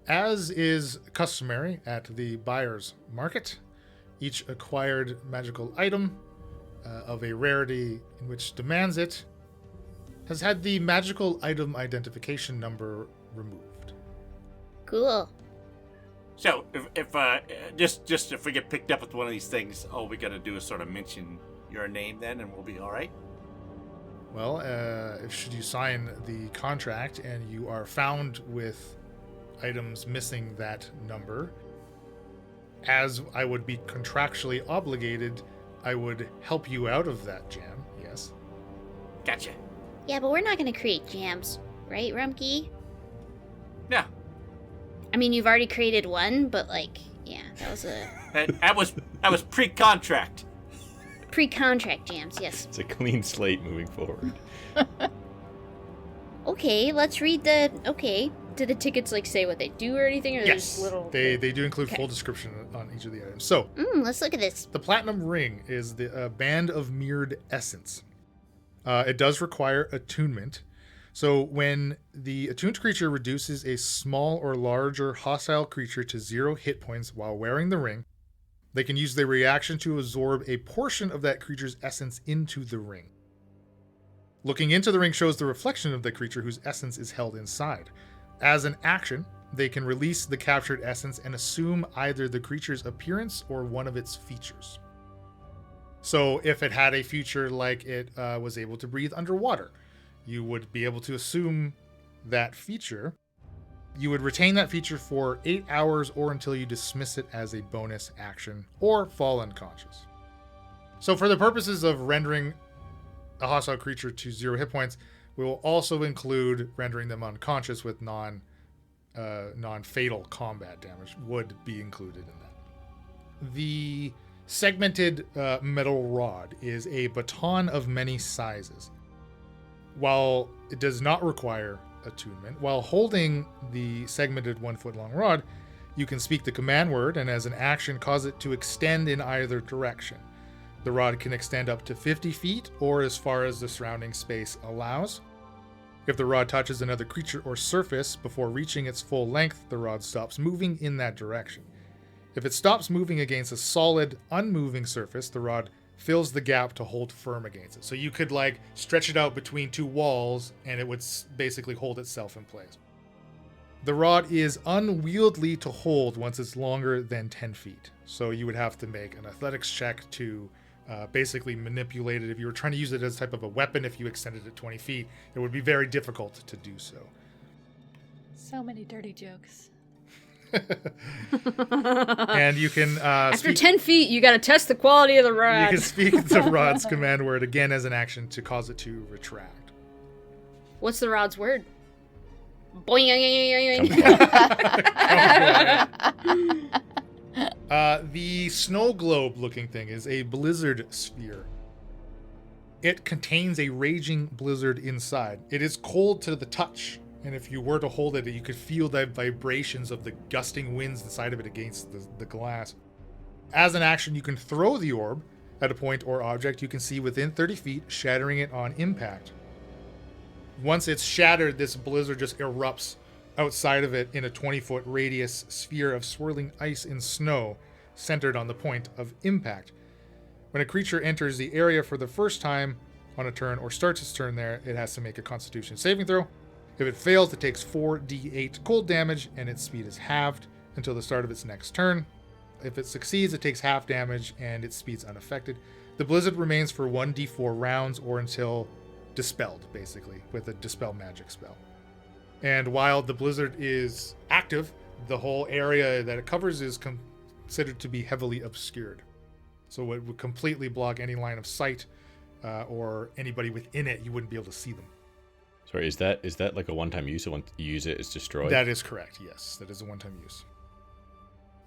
As is customary at the buyer's market, each acquired magical item of a rarity in which demands it has had the magical item identification number removed. Cool. So, if if we get picked up with one of these things, all we gotta do is sort of mention your name then, and we'll be all right. Well, should you sign the contract and you are found with items missing that number, as I would be contractually obligated, I would help you out of that jam, yes. Gotcha. Yeah, but we're not gonna create jams, right, Rumkey? Yeah. I mean, you've already created one, but yeah, that was a That was pre-contract. pre-contract jams, yes. It's a clean slate moving forward. Okay, let's read the. Okay. Do the tickets say what they do or anything, or Yes, there's little? they do include Okay. full description on each of the items. So, Let's look at this. the Platinum Ring is the band of mirrored essence. It does require attunement. So when the attuned creature reduces a small or larger hostile creature to 0 hit points while wearing the ring, they can use their reaction to absorb a portion of that creature's essence into the ring. Looking into the ring shows the reflection of the creature whose essence is held inside. As an action, they can release the captured essence and assume either the creature's appearance or one of its features. So if it had a feature like it was able to breathe underwater, you would be able to assume that feature. You would retain that feature for 8 hours or until you dismiss it as a bonus action or fall unconscious. So for the purposes of rendering a hostile creature to 0 hit points, we will also include rendering them unconscious with non-fatal combat damage would be included in that. The segmented metal rod is a baton of many sizes. While it does not require attunement, while holding the segmented 1 foot long rod, you can speak the command word and as an action cause it to extend in either direction. The rod can extend up to 50 feet or as far as the surrounding space allows. If the rod touches another creature or surface before reaching its full length, the rod stops moving in that direction. If it stops moving against a solid, unmoving surface, the rod fills the gap to hold firm against it. So you could stretch it out between 2 walls and it would basically hold itself in place. The rod is unwieldy to hold once it's longer than 10 feet. So you would have to make an athletics check to basically manipulate it. If you were trying to use it as a type of a weapon, if you extended it 20 feet, it would be very difficult to do so. So many dirty jokes. And you can After 10 feet, you gotta test the quality of the rod. You can speak the rod's command word again as an action to cause it to retract. What's the rod's word? Boing. The snow globe looking thing is a blizzard sphere. It contains a raging blizzard inside. It is cold to the touch, and if you were to hold it, you could feel the vibrations of the gusting winds inside of it against the glass. As an action, you can throw the orb at a point or object you can see within 30 feet, shattering it on impact. Once it's shattered, this blizzard just erupts outside of it in a 20-foot radius sphere of swirling ice and snow centered on the point of impact. When a creature enters the area for the first time on a turn or starts its turn there, it has to make a Constitution saving throw. If it fails, it takes 4d8 cold damage and its speed is halved until the start of its next turn. If it succeeds, it takes half damage and its speed's unaffected. The blizzard remains for 1d4 rounds or until dispelled, basically, with a dispel magic spell. And while the blizzard is active, the whole area that it covers is considered to be heavily obscured. So it would completely block any line of sight, or anybody within it. You wouldn't be able to see them. Sorry, is that like a one-time use? Once you use it, it's destroyed? That is correct, yes. That is a one-time use.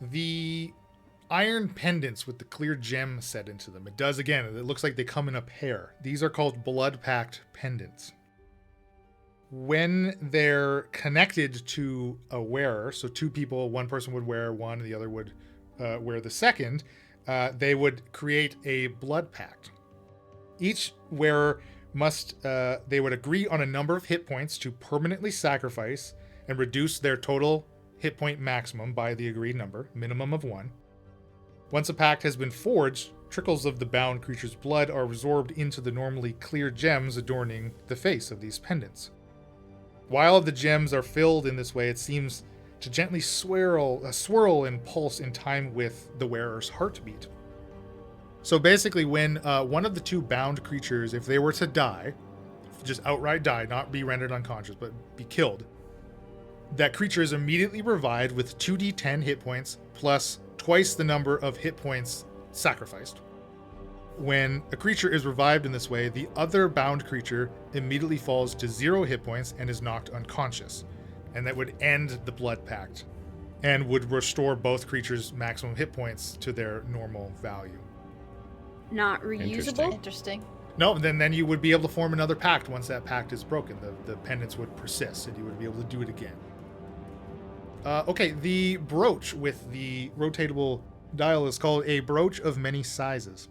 The iron pendants with the clear gem set into them. It does, again, it looks like they come in a pair. These are called blood pact pendants. When they're connected to a wearer, so two people, one person would wear one, the other would wear the second, they would create a blood pact. Each wearer they would agree on a number of hit points to permanently sacrifice and reduce their total hit point maximum by the agreed number, minimum of 1. Once a pact has been forged, trickles of the bound creature's blood are absorbed into the normally clear gems adorning the face of these pendants. While the gems are filled in this way, it seems to gently swirl and pulse in time with the wearer's heartbeat. So basically, when one of the two bound creatures, if they were to die, just outright die, not be rendered unconscious, but be killed, that creature is immediately revived with 2d10 hit points plus twice the number of hit points sacrificed. When a creature is revived in this way, the other bound creature immediately falls to 0 hit points and is knocked unconscious. And that would end the blood pact and would restore both creatures' maximum hit points to their normal value. Not reusable? Interesting. No, then you would be able to form another pact once that pact is broken. The pendants would persist and you would be able to do it again. Okay, the brooch with the rotatable dial is called a brooch of many sizes.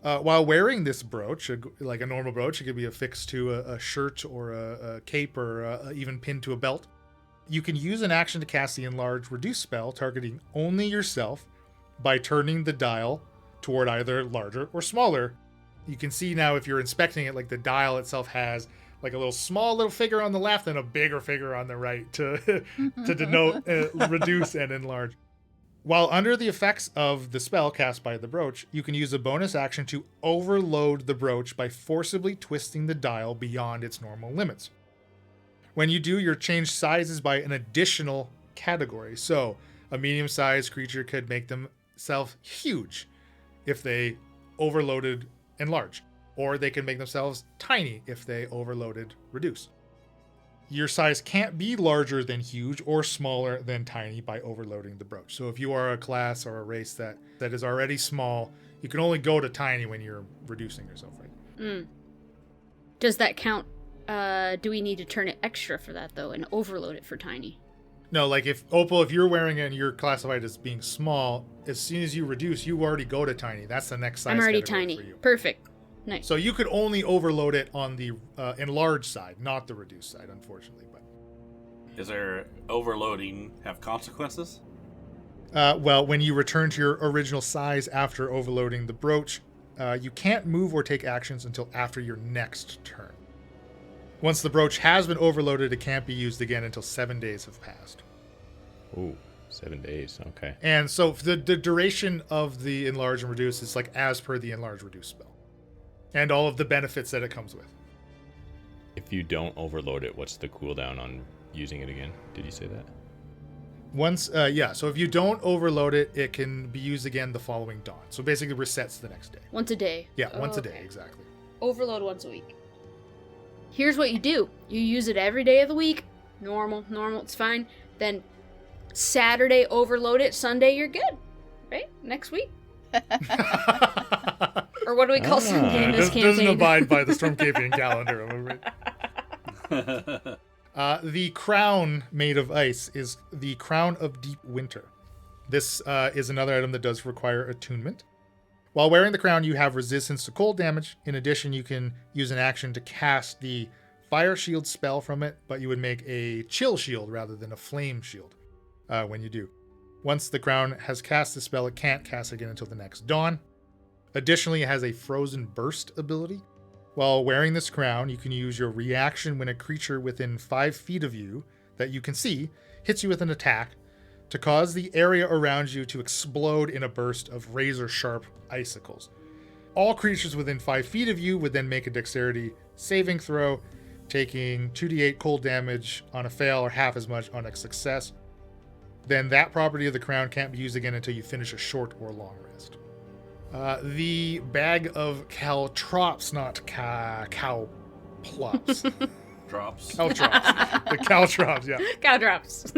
While wearing this brooch, like a normal brooch, it could be affixed to a shirt or a cape or even pinned to a belt. You can use an action to cast the Enlarge Reduce spell, targeting only yourself by turning the dial toward either larger or smaller. You can see now, if you're inspecting it, like the dial itself has like a small little figure on the left and a bigger figure on the right to denote reduce and enlarge. While under the effects of the spell cast by the brooch, you can use a bonus action to overload the brooch by forcibly twisting the dial beyond its normal limits. When you do, you're changed sizes by an additional category. So a medium-sized creature could make themselves huge if they overloaded enlarge, or they can make themselves tiny if they overloaded reduce. Your size can't be larger than huge or smaller than tiny by overloading the brooch. So if you are a class or a race that is already small, you can only go to tiny when you're reducing yourself, right? Does that count? Do we need to turn it extra for that, though, and overload it for tiny? No, like if you're wearing it and you're classified as being small, as soon as you reduce, you already go to tiny. That's the next size. I'm already category tiny. for you. Perfect. Nice. So you could only overload it on the enlarged side, not the reduced side, unfortunately. But is there overloading have consequences? Well, when you return to your original size after overloading the brooch, you can't move or take actions until after your next turn. Once the brooch has been overloaded, it can't be used again until 7 days have passed. Ooh, 7 days. Okay. And so the duration of the enlarge and reduce is like as per the enlarge reduce spell, and all of the benefits that it comes with. If you don't overload it, what's the cooldown on using it again? Did you say that? Once, so if you don't overload it, it can be used again the following dawn. So basically resets the next day. Once a day. Yeah, once a day, exactly. Overload once a week. Here's what you do. You use it every day of the week. Normal, it's fine. Then Saturday, overload it. Sunday, you're good. Right? Next week. Or what do we call Sunday in this campaign? Doesn't abide by the Stormcapian calendar. Am I right? The crown made of ice is the Crown of Deep Winter. This is another item that does require attunement. While wearing the crown, you have resistance to cold damage. In addition, you can use an action to cast the Fire Shield spell from it, but you would make a Chill Shield rather than a Flame Shield when you do. Once the crown has cast the spell, it can't cast again until the next dawn. Additionally, it has a Frozen Burst ability. While wearing this crown, you can use your reaction when a creature within 5 feet of you that you can see hits you with an attack to cause the area around you to explode in a burst of razor-sharp icicles. All creatures within 5 feet of you would then make a dexterity saving throw, taking 2d8 cold damage on a fail or half as much on a success. Then that property of the crown can't be used again until you finish a short or long rest. The bag of caltrops, not cow plops. Drops. Caltrops. The caltrops, yeah. Cow drops.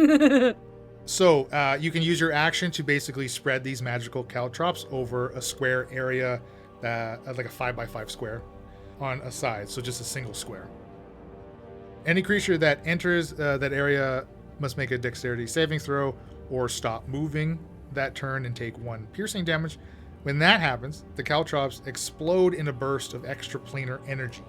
So you can use your action to basically spread these magical caltrops over a square area, like a 5x5 square on a side. So just a single square. Any creature that enters that area must make a dexterity saving throw or stop moving that turn and take 1 piercing damage. When that happens, the caltrops explode in a burst of extraplanar energy,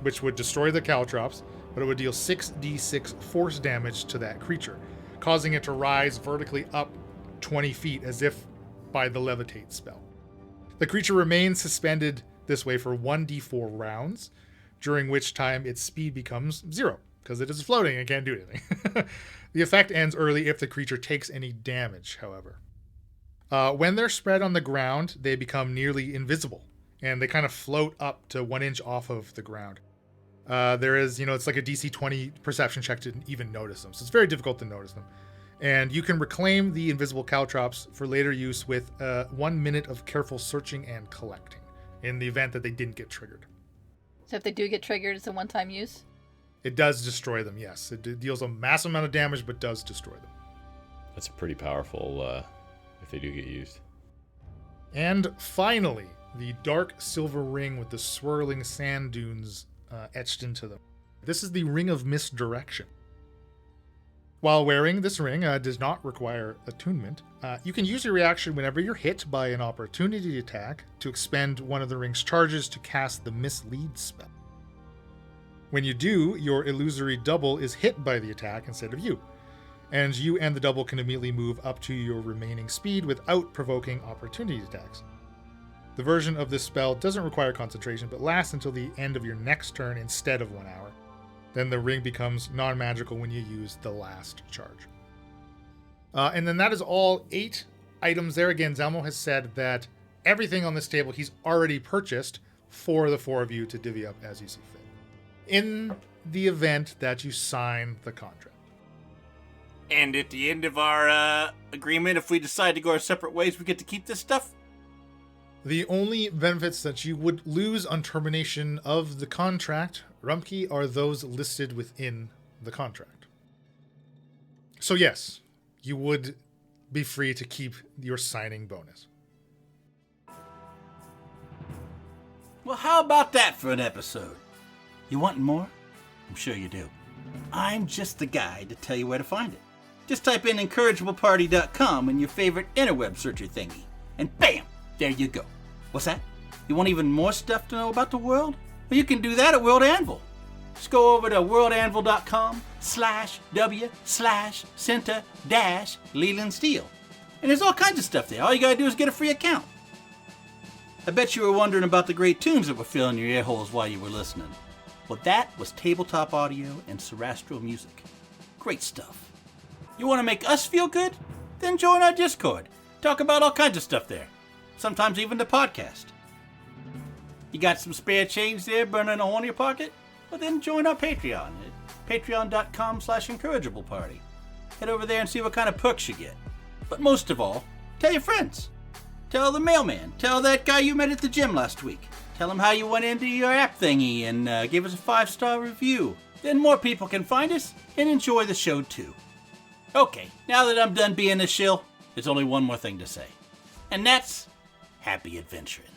which would destroy the caltrops, but it would deal 6d6 force damage to that creature, causing it to rise vertically up 20 feet as if by the levitate spell. The creature remains suspended this way for 1d4 rounds, during which time its speed becomes 0, because it is floating and can't do anything. The effect ends early if the creature takes any damage, however. When they're spread on the ground, they become nearly invisible, and they kind of float up to 1 inch off of the ground. There is, it's like a DC 20 perception check to even notice them, so it's very difficult to notice them. And you can reclaim the invisible caltrops for later use with 1 minute of careful searching and collecting, in the event that they didn't get triggered. So if they do get triggered, it's a one-time use? It does destroy them, yes. It deals a massive amount of damage, but does destroy them. That's pretty powerful if they do get used. And finally, the dark silver ring with the swirling sand dunes etched into them. This is the Ring of Misdirection. While wearing this ring does not require attunement, you can use your reaction whenever you're hit by an opportunity attack to expend one of the ring's charges to cast the Mislead spell. When you do, your illusory double is hit by the attack instead of you, and you and the double can immediately move up to your remaining speed without provoking opportunity attacks. The version of this spell doesn't require concentration, but lasts until the end of your next turn instead of 1 hour. Then the ring becomes non-magical when you use the last charge. And then that is all 8 items there. Again, Zalmo has said that everything on this table he's already purchased for the 4 of you to divvy up as you see fit, in the event that you sign the contract. And at the end of our agreement, if we decide to go our separate ways, we get to keep this stuff? The only benefits that you would lose on termination of the contract, Rumpke, are those listed within the contract. So yes, you would be free to keep your signing bonus. Well, how about that for an episode? You want more? I'm sure you do. I'm just the guy to tell you where to find it. Just type in incorrigibleparty.com in your favorite interweb searcher thingy, and bam, there you go. What's that? You want even more stuff to know about the world? Well, you can do that at World Anvil. Just go over to worldanvil.com/w/center-Leland Steel. And there's all kinds of stuff there. All you gotta do is get a free account. I bet you were wondering about the great tunes that were filling your ear holes while you were listening. Well, that was tabletop audio and Sarastro music. Great stuff. You want to make us feel good? Then join our Discord. Talk about all kinds of stuff there. Sometimes even the podcast. You got some spare change there burning a hole in your pocket? Well, then join our Patreon at patreon.com/incorrigibleparty. Head over there and see what kind of perks you get. But most of all, tell your friends. Tell the mailman. Tell that guy you met at the gym last week. Tell him how you went into your app thingy and gave us a 5-star review. Then more people can find us and enjoy the show too. Okay, now that I'm done being a shill, there's only one more thing to say. And that's happy adventuring.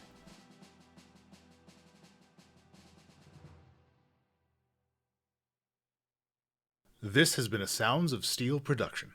This has been a Sounds of Steel production.